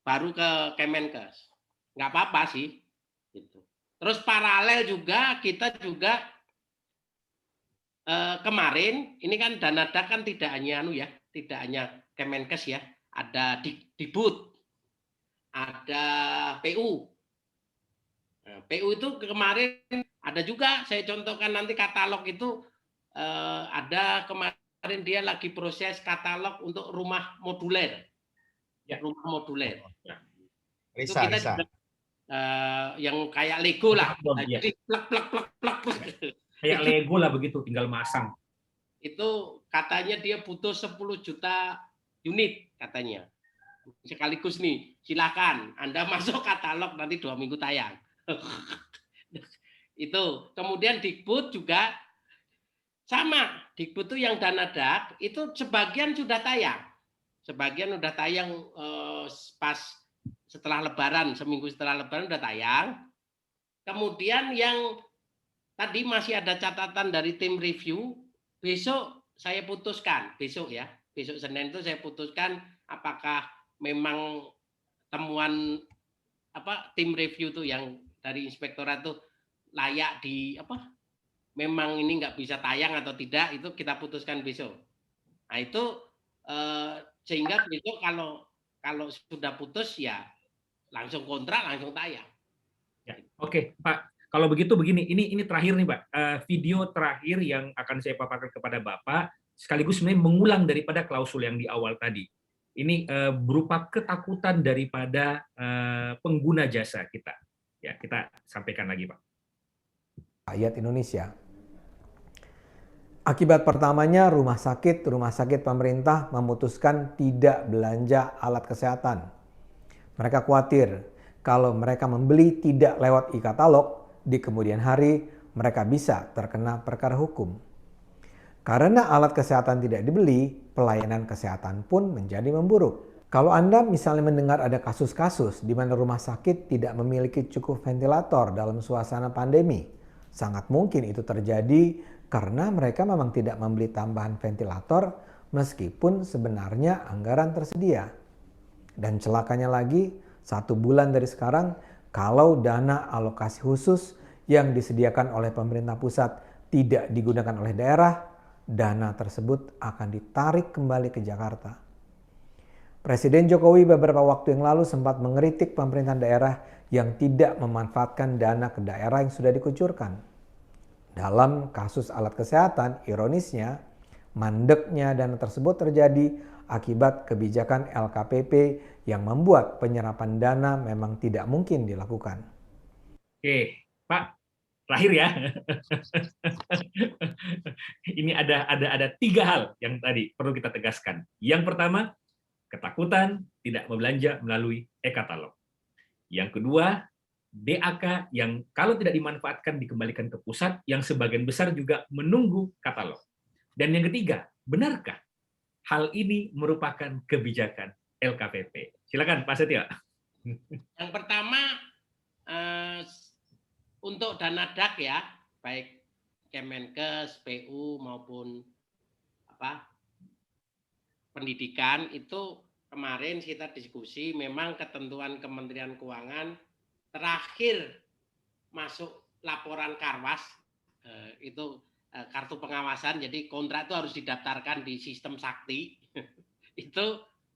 baru ke Kemenkes. Nggak apa-apa sih. Gitu. Terus paralel juga kita juga kemarin ini kan dana DAK kan tidak hanya tidak hanya Kemenkes ya, ada Dibut, ada PU. Nah, PU itu kemarin ada juga, saya contohkan nanti katalog itu ada kemarin dia lagi proses katalog untuk rumah moduler. Rumah moduler. Itu kita juga yang kayak Lego lah. Jadi plek. Kayak Lego lah begitu, tinggal masang. Itu katanya dia butuh 10 juta unit katanya. Sekaligus nih, silakan Anda masuk katalog nanti 2 minggu tayang. Itu. Kemudian Dikbud juga sama. Dikbud itu yang dana DAK itu sebagian sudah tayang. Sebagian udah tayang pas setelah Lebaran, seminggu setelah Lebaran udah tayang. Kemudian yang tadi masih ada catatan dari tim review besok saya putuskan, besok ya, besok Senin itu saya putuskan apakah memang temuan tim review tuh yang dari inspektorat tuh layak memang ini nggak bisa tayang atau tidak, itu kita putuskan besok. Nah itu sehingga besok kalau sudah putus ya langsung kontrak, langsung tayang. Ya. Oke, Pak. Kalau begitu begini, ini terakhir nih, Pak. Video terakhir yang akan saya paparkan kepada Bapak, sekaligus sebenarnya mengulang daripada klausul yang di awal tadi. Ini berupa ketakutan daripada pengguna jasa kita. Ya, kita sampaikan lagi, Pak. Rakyat Indonesia. Akibat pertamanya, rumah sakit pemerintah memutuskan tidak belanja alat kesehatan. Mereka khawatir kalau mereka membeli tidak lewat e-katalog, di kemudian hari mereka bisa terkena perkara hukum. Karena alat kesehatan tidak dibeli, pelayanan kesehatan pun menjadi memburuk. Kalau Anda misalnya mendengar ada kasus-kasus di mana rumah sakit tidak memiliki cukup ventilator dalam suasana pandemi, sangat mungkin itu terjadi karena mereka memang tidak membeli tambahan ventilator meskipun sebenarnya anggaran tersedia. Dan celakanya lagi, 1 bulan dari sekarang, kalau dana alokasi khusus yang disediakan oleh pemerintah pusat tidak digunakan oleh daerah, dana tersebut akan ditarik kembali ke Jakarta. Presiden Jokowi beberapa waktu yang lalu sempat mengkritik pemerintahan daerah yang tidak memanfaatkan dana ke daerah yang sudah dikucurkan. Dalam kasus alat kesehatan, ironisnya, mandeknya dana tersebut terjadi akibat kebijakan LKPP yang membuat penyerapan dana memang tidak mungkin dilakukan. Oke, Pak, terakhir ya. Ini ada 3 hal yang tadi perlu kita tegaskan. Yang pertama, ketakutan tidak membelanja melalui e-katalog. Yang kedua, DAK yang kalau tidak dimanfaatkan dikembalikan ke pusat, yang sebagian besar juga menunggu katalog. Dan yang ketiga, benarkah hal ini merupakan kebijakan LKPP? Silakan Pak Setio. Yang pertama, untuk dana DAK ya, baik Kemenkes, PU maupun pendidikan, itu kemarin kita diskusi memang ketentuan Kementerian Keuangan terakhir masuk laporan Karwas itu kartu pengawasan, jadi kontrak itu harus didaftarkan di sistem Sakti itu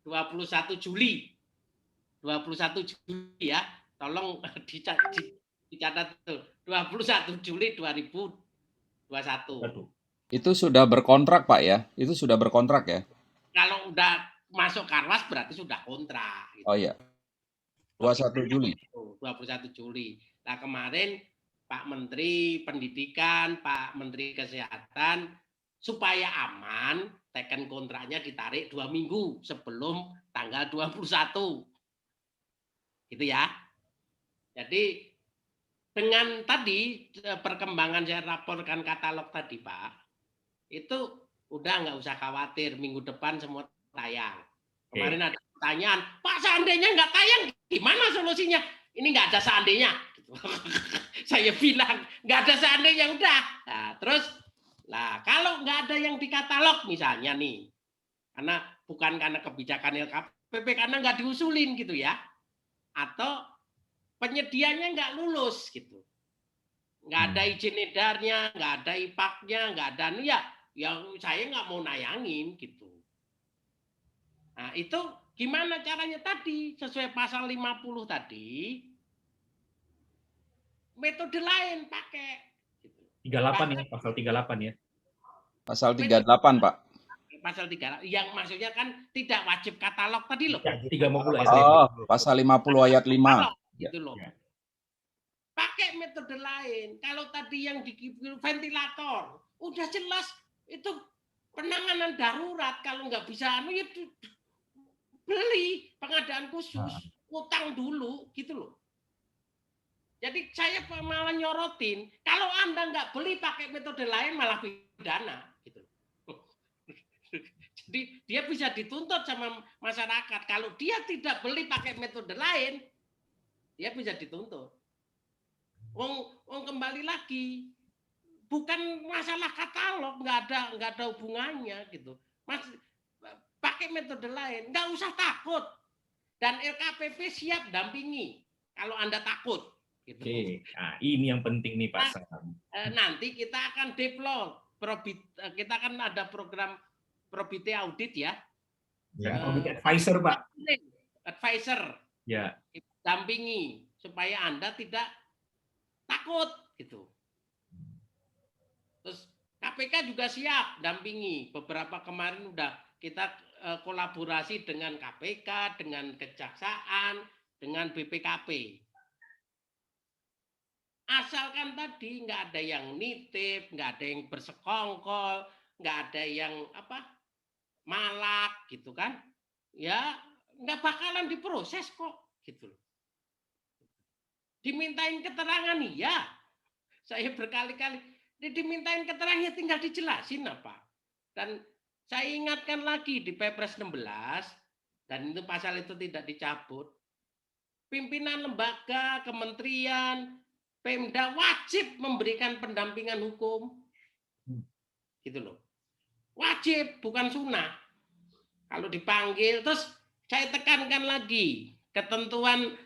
21 Juli ya, tolong dicatat tuh, 21 Juli 2021. Itu sudah berkontrak Pak ya? Itu sudah berkontrak ya? Kalau udah masuk Karwas berarti sudah kontrak. Gitu. Oh iya. 21 Juli. 21 Juli. Nah kemarin Pak Menteri Pendidikan, Pak Menteri Kesehatan, supaya aman, teken kontraknya ditarik 2 minggu sebelum tanggal 21. Gitu ya. Jadi dengan tadi perkembangan saya laporkan katalog tadi Pak, itu udah nggak usah khawatir, minggu depan semua tayang. Kemarin ada pertanyaan, Pak seandainya nggak tayang, gimana solusinya? Ini nggak ada seandainya. Saya bilang nggak ada seandainya udah. Nah, terus, kalau nggak ada yang di katalog misalnya nih, bukan karena kebijakan LKPP, karena nggak diusulin gitu ya, atau penyediaannya nggak lulus gitu, nggak ada izin edarnya, nggak ada IPAK-nya, nggak ada yang saya nggak mau nayangin gitu. Nah itu gimana caranya tadi, sesuai pasal 50 tadi, metode lain pakai. 38 ya, pasal 38 ya. Pasal 38 Pak. Pasal 3, yang maksudnya kan tidak wajib katalog tadi loh. 30 ayat 5. Oh, pasal 50 ayat 5. Gitu loh. Pakai metode lain. Kalau tadi yang di ventilator, udah jelas itu penanganan darurat. Kalau nggak bisa, ya beli pengadaan khusus, utang dulu, gitu loh. Jadi saya malah nyorotin, kalau Anda nggak beli pakai metode lain malah pidana, gitu. Jadi dia bisa dituntut sama masyarakat. Kalau dia tidak beli pakai metode lain, dia bisa dituntut. Kembali lagi, bukan masalah katalog, nggak ada hubungannya gitu. Mas pakai metode lain, nggak usah takut. Dan LKPP siap dampingi kalau Anda takut. Gitu. Oke, nah, ini yang penting nih Pak Sam. Nanti kita akan develop, kita akan ada program Probite audit ya. Dan Probite advisor Pak. Advisor. Ya. Kita dampingi supaya Anda tidak takut gitu. Terus KPK juga siap dampingi. Beberapa kemarin udah kita kolaborasi dengan KPK, dengan Kejaksaan, dengan BPKP. Asalkan tadi nggak ada yang nitip, nggak ada yang bersekongkol, nggak ada yang malak gitu kan, ya nggak bakalan diproses kok gitu. Dimintain keterangan ya, saya berkali-kali dimintain keterangan tinggal dijelasin apa. Dan saya ingatkan lagi di Perpres 16 dan itu pasal itu tidak dicabut. Pimpinan lembaga, kementerian, Pemda wajib memberikan pendampingan hukum, gitu loh. Wajib, bukan sunnah. Kalau dipanggil, terus saya tekankan lagi ketentuan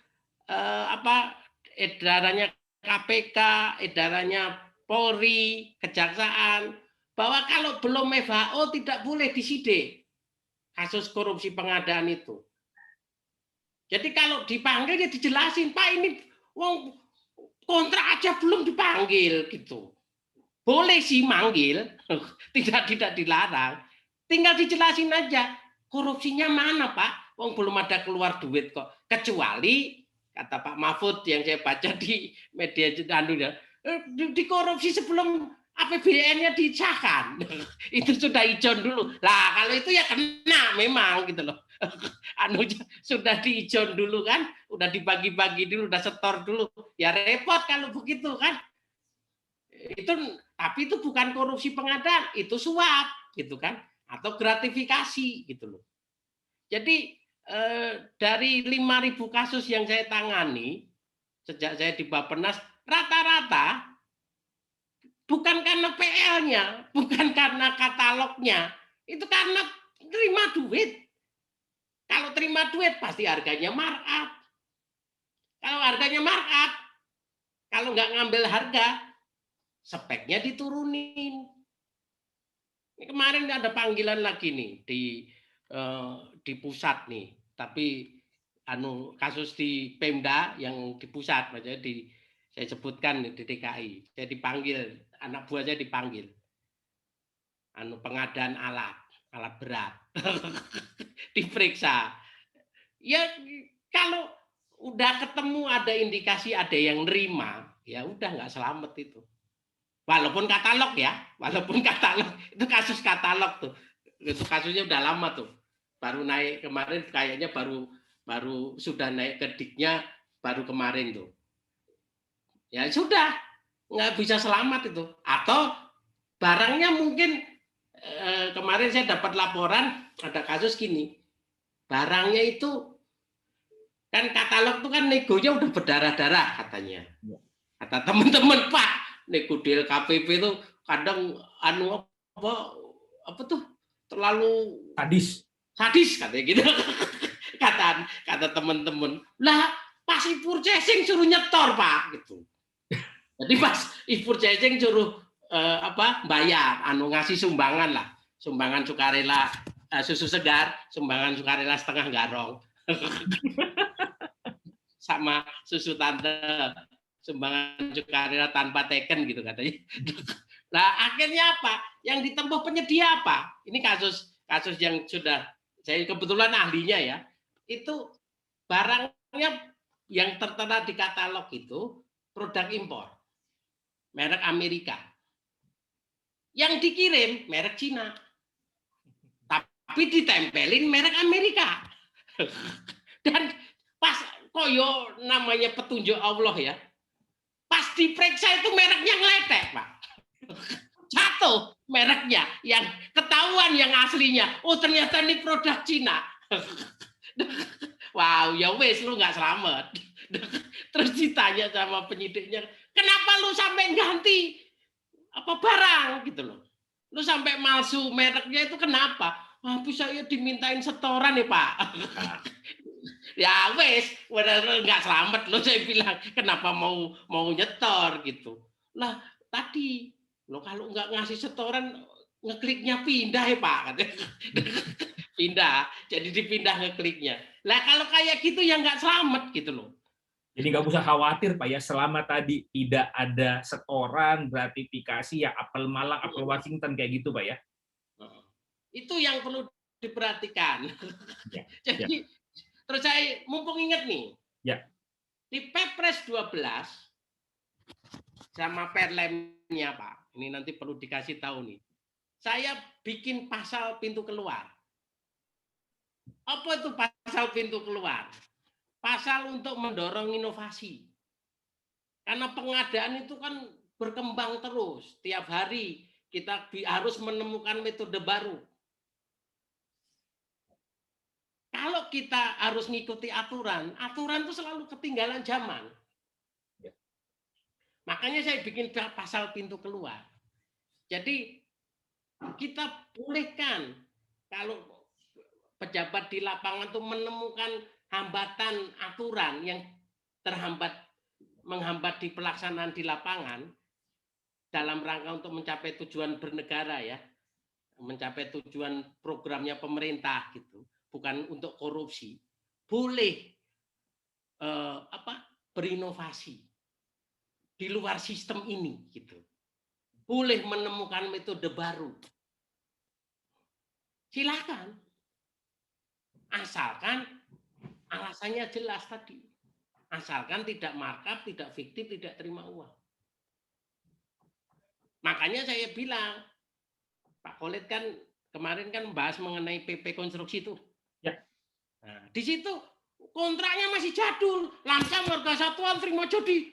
edarannya KPK, edarannya Polri, Kejaksaan, bahwa kalau belum FHO tidak boleh disidik kasus korupsi pengadaan itu. Jadi kalau dipanggil ya dijelasin, Pak ini wong kontrak aja belum dipanggil gitu. Boleh sih manggil, tidak dilarang. Tinggal dijelasin aja, korupsinya mana Pak? Wong belum ada keluar duit kok. Kecuali kata Pak Mahfud yang saya baca di media dikorupsi sebelum APBN-nya disahkan. Itu sudah ijon dulu. Lah kalau itu ya kena memang gitu loh. Sudah diijon dulu kan, udah dibagi-bagi dulu, udah setor dulu, ya repot kalau begitu kan. Tapi itu bukan korupsi pengadaan, itu suap gitu kan, atau gratifikasi gitu loh. Jadi dari 5.000 kasus yang saya tangani sejak saya di Bappenas, rata-rata bukan karena PL-nya, bukan karena katalognya, itu karena terima duit. Kalau terima duit pasti harganya markup. Kalau harganya markup, kalau nggak ngambil harga, speknya diturunin. Ini kemarin ada panggilan lagi nih di pusat nih, tapi kasus di Pemda yang di pusat, maksudnya saya sebutkan di DKI, saya dipanggil, anak buah saya dipanggil, pengadaan alat berat. Diperiksa. Ya kalau udah ketemu ada indikasi ada yang nerima, ya udah nggak selamat itu. Walaupun katalog ya, itu kasus katalog tuh. Itu kasusnya udah lama tuh. Baru naik kemarin kayaknya baru sudah naik ke DIK-nya baru kemarin tuh. Ya sudah, nggak bisa selamat itu. Atau barangnya mungkin kemarin saya dapat laporan ada kasus gini. Barangnya itu kan katalog itu kan negonya udah berdarah-darah katanya. Kata teman-teman Pak, nego DLKPP itu kadang apa tuh terlalu sadis katanya gitu. kata teman-teman. Lah pas purchasing suruh nyetor Pak gitu. Jadi pas purchasing suruh bayar, ngasih sumbangan lah, sumbangan sukarela susu segar, sumbangan sukarela setengah garong, sama susu tante, sumbangan sukarela tanpa teken gitu katanya. Nah akhirnya apa? Yang ditempuh penyedia apa? Ini kasus yang sudah saya kebetulan ahlinya ya, itu barangnya yang tertera di katalog itu produk impor, merek Amerika. Yang dikirim merek Cina, tapi ditempelin merek Amerika. Dan pas koyo namanya petunjuk Allah ya, pas diperiksa itu mereknya ngeletek Pak, jatuh mereknya, yang ketahuan yang aslinya, oh ternyata ini produk Cina. Wow, ya wes lu nggak selamat. Terus ditanya sama penyidiknya, kenapa lu sampai ganti apa barang gitu loh. Lu sampai palsu mereknya itu kenapa? Habis saya dimintain setoran ya Pak. Ya wes, benar nggak selamat lo saya bilang. Kenapa mau nyetor gitu? Lah tadi lo kalau nggak ngasih setoran ngekliknya pindah ya Pak. Pindah, jadi dipindah ngekliknya. Lah kalau kayak gitu ya nggak selamat gitu loh. Jadi nggak usah khawatir Pak ya, selama tadi tidak ada setoran, gratifikasi ya apel Malang, apel Washington kayak gitu Pak ya. Itu yang perlu diperhatikan. Ya, Jadi terus saya mumpung ingat nih. Ya. Di Perpres 12 sama Perlemnya Pak. Ini nanti perlu dikasih tahu nih. Saya bikin pasal pintu keluar. Apa itu pasal pintu keluar? Pasal untuk mendorong inovasi. Karena pengadaan itu kan berkembang terus. Tiap hari kita harus menemukan metode baru. Kalau kita harus ngikuti aturan, aturan itu selalu ketinggalan zaman. Makanya saya bikin pasal pintu keluar. Jadi kita bolehkan kalau pejabat di lapangan itu menemukan hambatan aturan yang menghambat di pelaksanaan di lapangan dalam rangka untuk mencapai tujuan bernegara ya, mencapai tujuan programnya pemerintah gitu, bukan untuk korupsi, boleh berinovasi di luar sistem ini gitu, boleh menemukan metode baru, silakan, asalkan alasannya jelas tadi. Asalkan tidak markup, tidak fiktif, tidak terima uang. Makanya saya bilang, Pak Khalid kan kemarin kan bahas mengenai PP konstruksi itu. Ya. Nah, di situ kontraknya masih jadul. Lancam harga satuan terima jadi.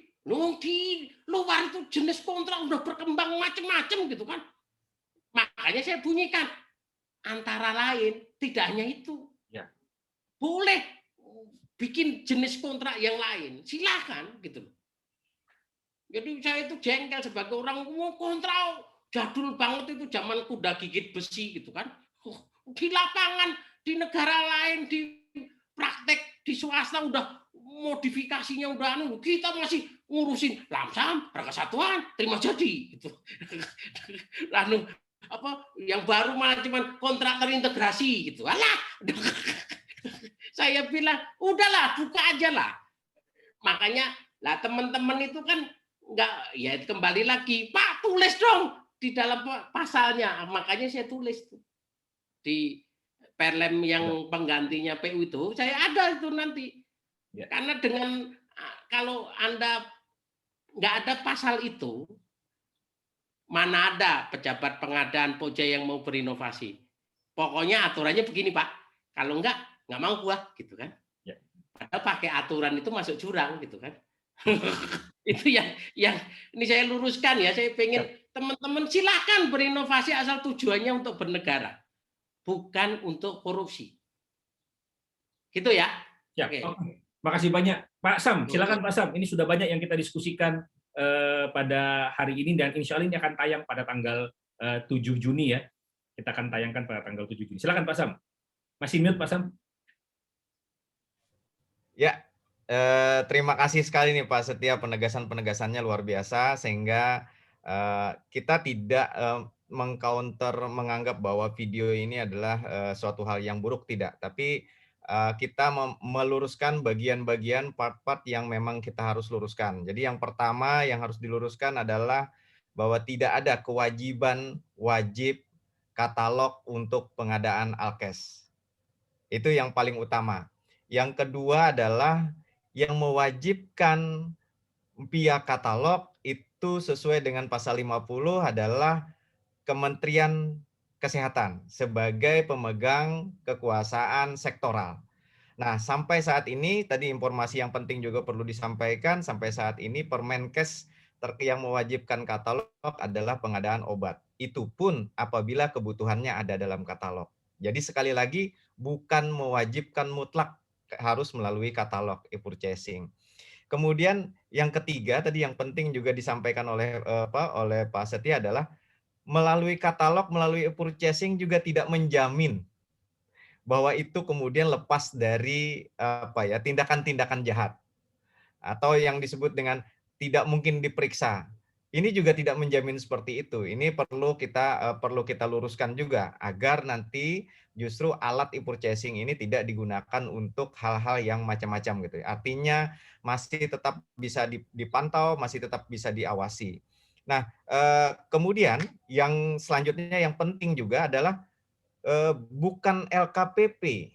Di luar itu jenis kontrak udah berkembang macam-macam gitu kan. Makanya saya bunyikan. Antara lain, tidak hanya itu. Ya. Boleh bikin jenis kontrak yang lain, silakan gitu loh. Jadi saya itu jengkel sebagai orang kontrak jadul banget itu zaman kuda gigit besi gitu kan. Di lapangan, di negara lain, di praktek, di swasta udah modifikasinya udah kita masih ngurusin lamsam, harga satuan, terima jadi gitu. Lalu yang baru malah cuma kontrak terintegrasi gitu. Alah. Saya bilang, udahlah, buka aja lah. Makanya, lah teman-teman itu kan nggak, ya kembali lagi, Pak tulis dong di dalam pasalnya. Makanya saya tulis di Perlem yang penggantinya PU itu, saya ada itu nanti. Ya. Karena dengan kalau Anda nggak ada pasal itu, mana ada pejabat pengadaan Poja yang mau berinovasi. Pokoknya aturannya begini Pak, kalau nggak mau gua gitu kan. Ya. Padahal pakai aturan itu masuk jurang gitu kan. Itu yang ini saya luruskan ya. Saya pengen teman-teman silakan berinovasi asal tujuannya untuk bernegara, bukan untuk korupsi. Gitu ya. Ya. Oke. Makasih banyak Pak Sam. Silakan Pak Sam. Ini sudah banyak yang kita diskusikan pada hari ini dan insya Allah ini akan tayang pada tanggal 7 Juni ya. Kita akan tayangkan pada tanggal 7 Juni. Silakan Pak Sam. Masih mute Pak Sam? Ya, terima kasih sekali nih Pak Setia, penegasan-penegasannya luar biasa sehingga kita tidak mengcounter menganggap bahwa video ini adalah suatu hal yang buruk, tidak. Tapi kita meluruskan bagian-bagian part-part yang memang kita harus luruskan. Jadi yang pertama yang harus diluruskan adalah bahwa tidak ada kewajiban wajib katalog untuk pengadaan alkes. Itu yang paling utama. Yang kedua adalah yang mewajibkan via katalog itu sesuai dengan pasal 50 adalah Kementerian Kesehatan sebagai pemegang kekuasaan sektoral. Nah, sampai saat ini tadi informasi yang penting juga perlu disampaikan, sampai saat ini Permenkes yang mewajibkan katalog adalah pengadaan obat. Itu pun apabila kebutuhannya ada dalam katalog. Jadi sekali lagi bukan mewajibkan mutlak harus melalui katalog e-purchasing. Kemudian Yang ketiga tadi yang penting juga disampaikan oleh oleh Pak Setia adalah melalui katalog, melalui purchasing juga tidak menjamin bahwa itu kemudian lepas dari tindakan-tindakan jahat atau yang disebut dengan tidak mungkin diperiksa. Ini juga tidak menjamin seperti itu. Ini perlu kita luruskan juga agar nanti justru alat e-purchasing ini tidak digunakan untuk hal-hal yang macam-macam gitu. Artinya masih tetap bisa dipantau, masih tetap bisa diawasi. Nah, kemudian yang selanjutnya yang penting juga adalah bukan LKPP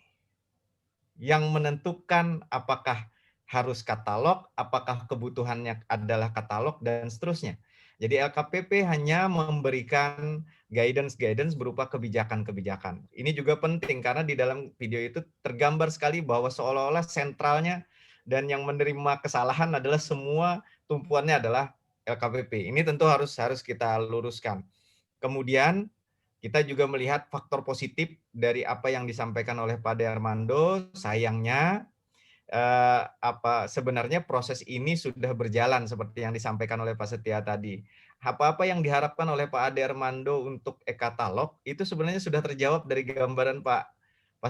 yang menentukan apakah harus katalog, apakah kebutuhannya adalah katalog, dan seterusnya. Jadi LKPP hanya memberikan guidance berupa kebijakan-kebijakan. Ini juga penting karena di dalam video itu tergambar sekali bahwa seolah-olah sentralnya dan yang menerima kesalahan adalah semua tumpuannya adalah LKPP. Ini tentu harus kita luruskan. Kemudian kita juga melihat faktor positif dari apa yang disampaikan oleh Pak Armando. Sayangnya sebenarnya proses ini sudah berjalan seperti yang disampaikan oleh Pak Setia tadi. Apa-apa yang diharapkan oleh Pak Ade Armando untuk e-katalog itu sebenarnya sudah terjawab dari gambaran Pak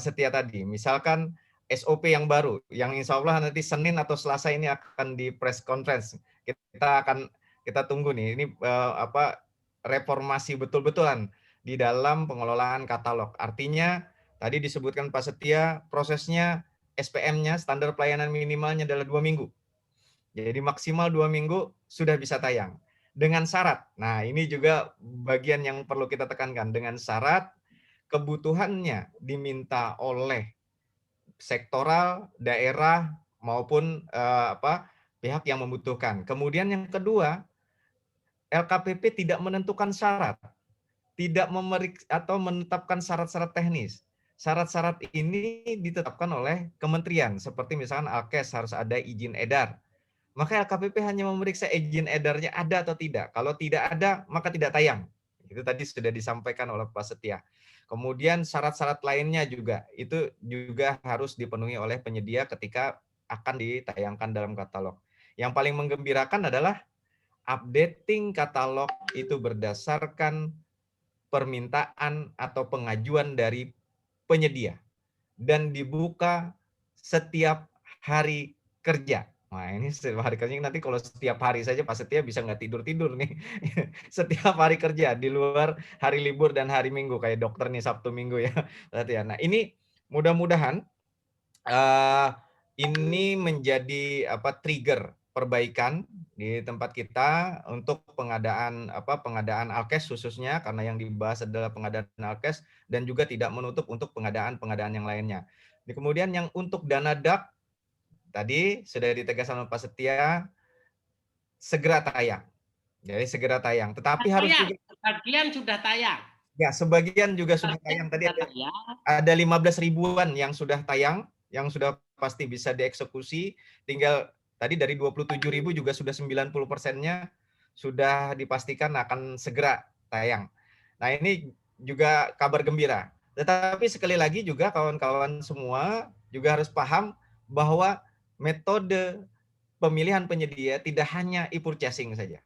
Setia tadi. Misalkan SOP yang baru, yang insya Allah nanti Senin atau Selasa ini akan di press conference. Kita tunggu nih, ini reformasi betul-betulan di dalam pengelolaan katalog. Artinya tadi disebutkan Pak Setia prosesnya SPM-nya, standar pelayanan minimalnya adalah 2 minggu. Jadi maksimal 2 minggu sudah bisa tayang. Dengan syarat, nah ini juga bagian yang perlu kita tekankan, dengan syarat kebutuhannya diminta oleh sektoral, daerah, maupun pihak yang membutuhkan. Kemudian yang kedua, LKPP tidak menentukan syarat, tidak atau menetapkan syarat-syarat teknis. Syarat-syarat ini ditetapkan oleh kementerian, seperti misalkan Alkes harus ada izin edar. Maka LKPP hanya memeriksa izin edarnya ada atau tidak. Kalau tidak ada, maka tidak tayang. Itu tadi sudah disampaikan oleh Pak Setia. Kemudian syarat-syarat lainnya juga, itu juga harus dipenuhi oleh penyedia ketika akan ditayangkan dalam katalog. Yang paling menggembirakan adalah updating katalog itu berdasarkan permintaan atau pengajuan dari penyedia dan dibuka setiap hari kerja. Nah ini setiap hari kerja, nanti kalau setiap hari saja Pak Setia bisa nggak tidur-tidur nih. Setiap hari kerja di luar hari libur dan hari Minggu kayak dokter nih Sabtu Minggu ya. Nah ini mudah-mudahan ini menjadi trigger perbaikan di tempat kita untuk pengadaan Alkes khususnya, karena yang dibahas adalah pengadaan Alkes dan juga tidak menutup untuk pengadaan yang lainnya. Kemudian yang untuk dana DAK tadi sudah ditegaskan oleh Pak Setia, segera tayang. Jadi segera tayang. Tetapi harus juga sebagian sudah tayang. Ya, sebagian juga sudah tayang. Tadi ada 15 ribuan yang sudah tayang, yang sudah pasti bisa dieksekusi. Tinggal tadi dari 27 ribu juga sudah 90%-nya sudah dipastikan akan segera tayang. Nah ini juga kabar gembira. Tetapi sekali lagi juga kawan-kawan semua juga harus paham bahwa metode pemilihan penyedia tidak hanya e-purchasing saja.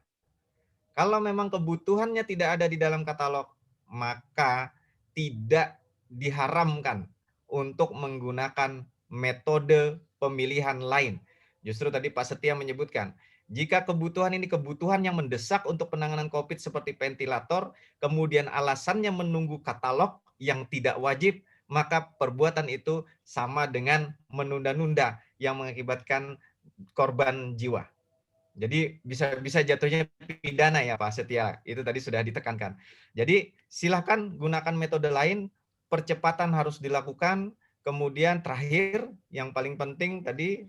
Kalau memang kebutuhannya tidak ada di dalam katalog, maka tidak diharamkan untuk menggunakan metode pemilihan lain. Justru tadi Pak Setia menyebutkan, jika kebutuhan ini kebutuhan yang mendesak untuk penanganan COVID seperti ventilator, kemudian alasannya menunggu katalog yang tidak wajib, maka perbuatan itu sama dengan menunda-nunda yang mengakibatkan korban jiwa. Jadi bisa jatuhnya pidana ya Pak Setia, itu tadi sudah ditekankan. Jadi silakan gunakan metode lain, percepatan harus dilakukan. Kemudian terakhir yang paling penting tadi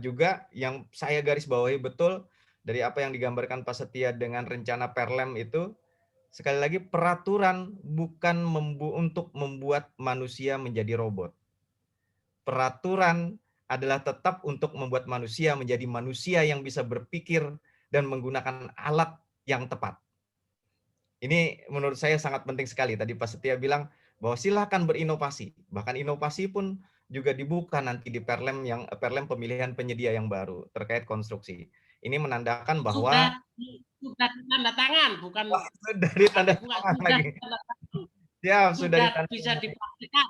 juga yang saya garis bawahi betul dari apa yang digambarkan Pak Setia dengan rencana Perlem itu, sekali lagi peraturan bukan untuk membuat manusia menjadi robot. Peraturan adalah tetap untuk membuat manusia menjadi manusia yang bisa berpikir dan menggunakan alat yang tepat. Ini menurut saya sangat penting sekali. Tadi Pak Setia bilang bahwa silakan berinovasi. Bahkan inovasi pun juga dibuka nanti di Perlem pemilihan penyedia yang baru terkait konstruksi. Ini menandakan bahwa sudah tanda tangan, bukan sudah ditanda bukan tangan sudah lagi. tanda tangan. Siap, sudah Sudah ditanda bisa tangan. dipraktikkan.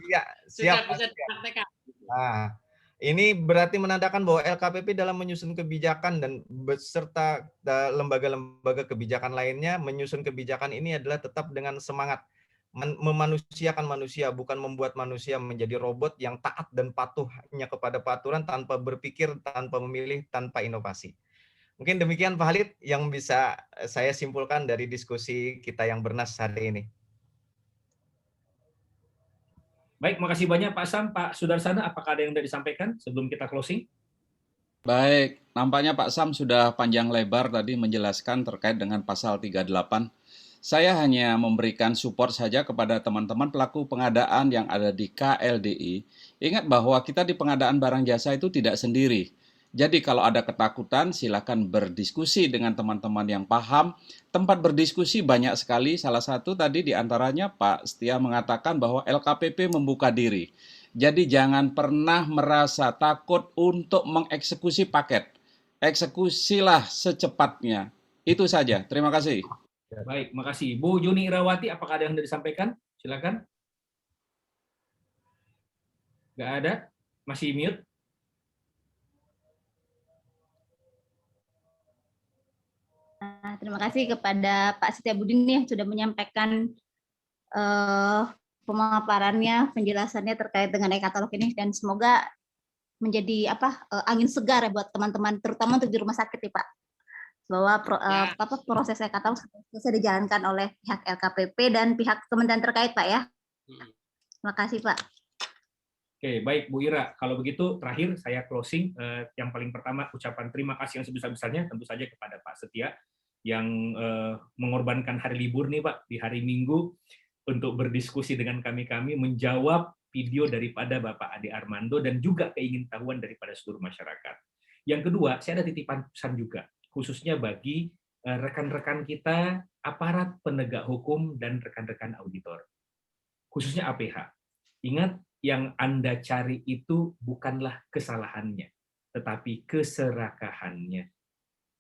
Iya, siap. Sudah bisa dipraktikkan. Nah, ini berarti menandakan bahwa LKPP dalam menyusun kebijakan dan beserta lembaga-lembaga kebijakan lainnya menyusun kebijakan ini adalah tetap dengan semangat memanusiakan manusia, bukan membuat manusia menjadi robot yang taat dan patuh hanya kepada peraturan tanpa berpikir, tanpa memilih, tanpa inovasi. Mungkin demikian Pak Halid yang bisa saya simpulkan dari diskusi kita yang bernas hari ini. Baik, makasih banyak Pak Sam. Pak Sudarsana, apakah ada yang sudah disampaikan sebelum kita closing? Baik, nampaknya Pak Sam sudah panjang lebar tadi menjelaskan terkait dengan pasal 38. Saya hanya memberikan support saja kepada teman-teman pelaku pengadaan yang ada di KLDI. Ingat bahwa kita di pengadaan barang jasa itu tidak sendiri. Jadi kalau ada ketakutan, silakan berdiskusi dengan teman-teman yang paham. Tempat berdiskusi banyak sekali, salah satu tadi diantaranya Pak Setia mengatakan bahwa LKPP membuka diri. Jadi jangan pernah merasa takut untuk mengeksekusi paket. Eksekusilah secepatnya. Itu saja, terima kasih. Baik, makasih. Bu Juni Irawati, apakah ada yang sudah disampaikan? Silakan. Nggak ada? Masih mute? Terima kasih kepada Pak Setiabudi yang sudah menyampaikan pemaparannya, penjelasannya terkait dengan e-katalog ini, dan semoga menjadi angin segar ya buat teman-teman, terutama untuk di rumah sakit ya Pak, bahwa proses e-katalog bisa dijalankan oleh pihak LKPP dan pihak kementerian terkait Pak ya. Terima kasih Pak. Oke, baik Bu Ira. Kalau begitu terakhir saya closing. Yang paling pertama ucapan terima kasih yang sebesar-besarnya tentu saja kepada Pak Setia yang mengorbankan hari libur nih Pak di hari Minggu untuk berdiskusi dengan kami menjawab video daripada Bapak Ade Armando dan juga keingintahuan daripada seluruh masyarakat. Yang kedua, saya ada titipan pesan juga khususnya bagi rekan-rekan kita aparat penegak hukum dan rekan-rekan auditor. Khususnya APH. Ingat, yang Anda cari itu bukanlah kesalahannya, tetapi keserakahannya.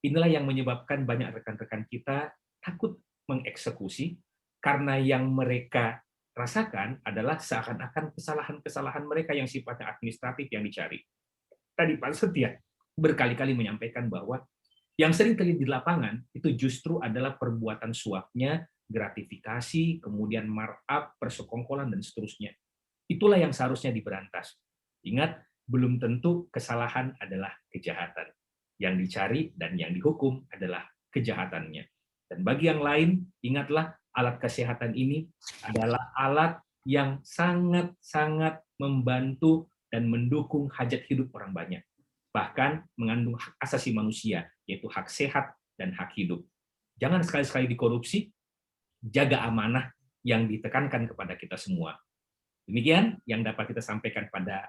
Inilah yang menyebabkan banyak rekan-rekan kita takut mengeksekusi, karena yang mereka rasakan adalah seakan-akan kesalahan-kesalahan mereka yang sifatnya administratif yang dicari. Tadi Pak Setia berkali-kali menyampaikan bahwa yang sering terjadi di lapangan itu justru adalah perbuatan suapnya, gratifikasi, kemudian markup, persekongkolan, dan seterusnya. Itulah yang seharusnya diberantas. Ingat, belum tentu kesalahan adalah kejahatan. Yang dicari dan yang dihukum adalah kejahatannya. Dan bagi yang lain, ingatlah alat kesehatan ini adalah alat yang sangat-sangat membantu dan mendukung hajat hidup orang banyak. Bahkan mengandung hak asasi manusia, yaitu hak sehat dan hak hidup. Jangan sekali-sekali dikorupsi, jaga amanah yang ditekankan kepada kita semua. Demikian yang dapat kita sampaikan pada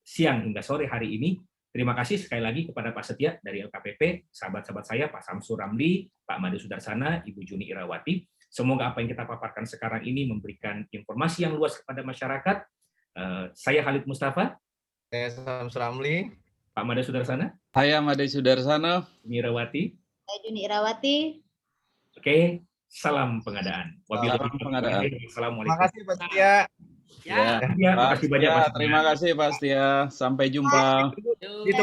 siang hingga sore hari ini. Terima kasih sekali lagi kepada Pak Setia dari LKPP, sahabat-sahabat saya, Pak Samsur Ramli, Pak Made Sudarsana, Ibu Juni Irawati. Semoga apa yang kita paparkan sekarang ini memberikan informasi yang luas kepada masyarakat. Saya Halid Mustafa. Saya Samsur Ramli. Pak Made Sudarsana. Saya Made Sudarsana. Juni Irawati. Saya Juni Irawati. Oke, salam pengadaan. Salam pengadaan. Assalamualaikum. Terima kasih Pak Setia. Ya. Ya, terima kasih banyak Pak Setia. Terima kasih Pak Setia. Sampai jumpa. Ditunggu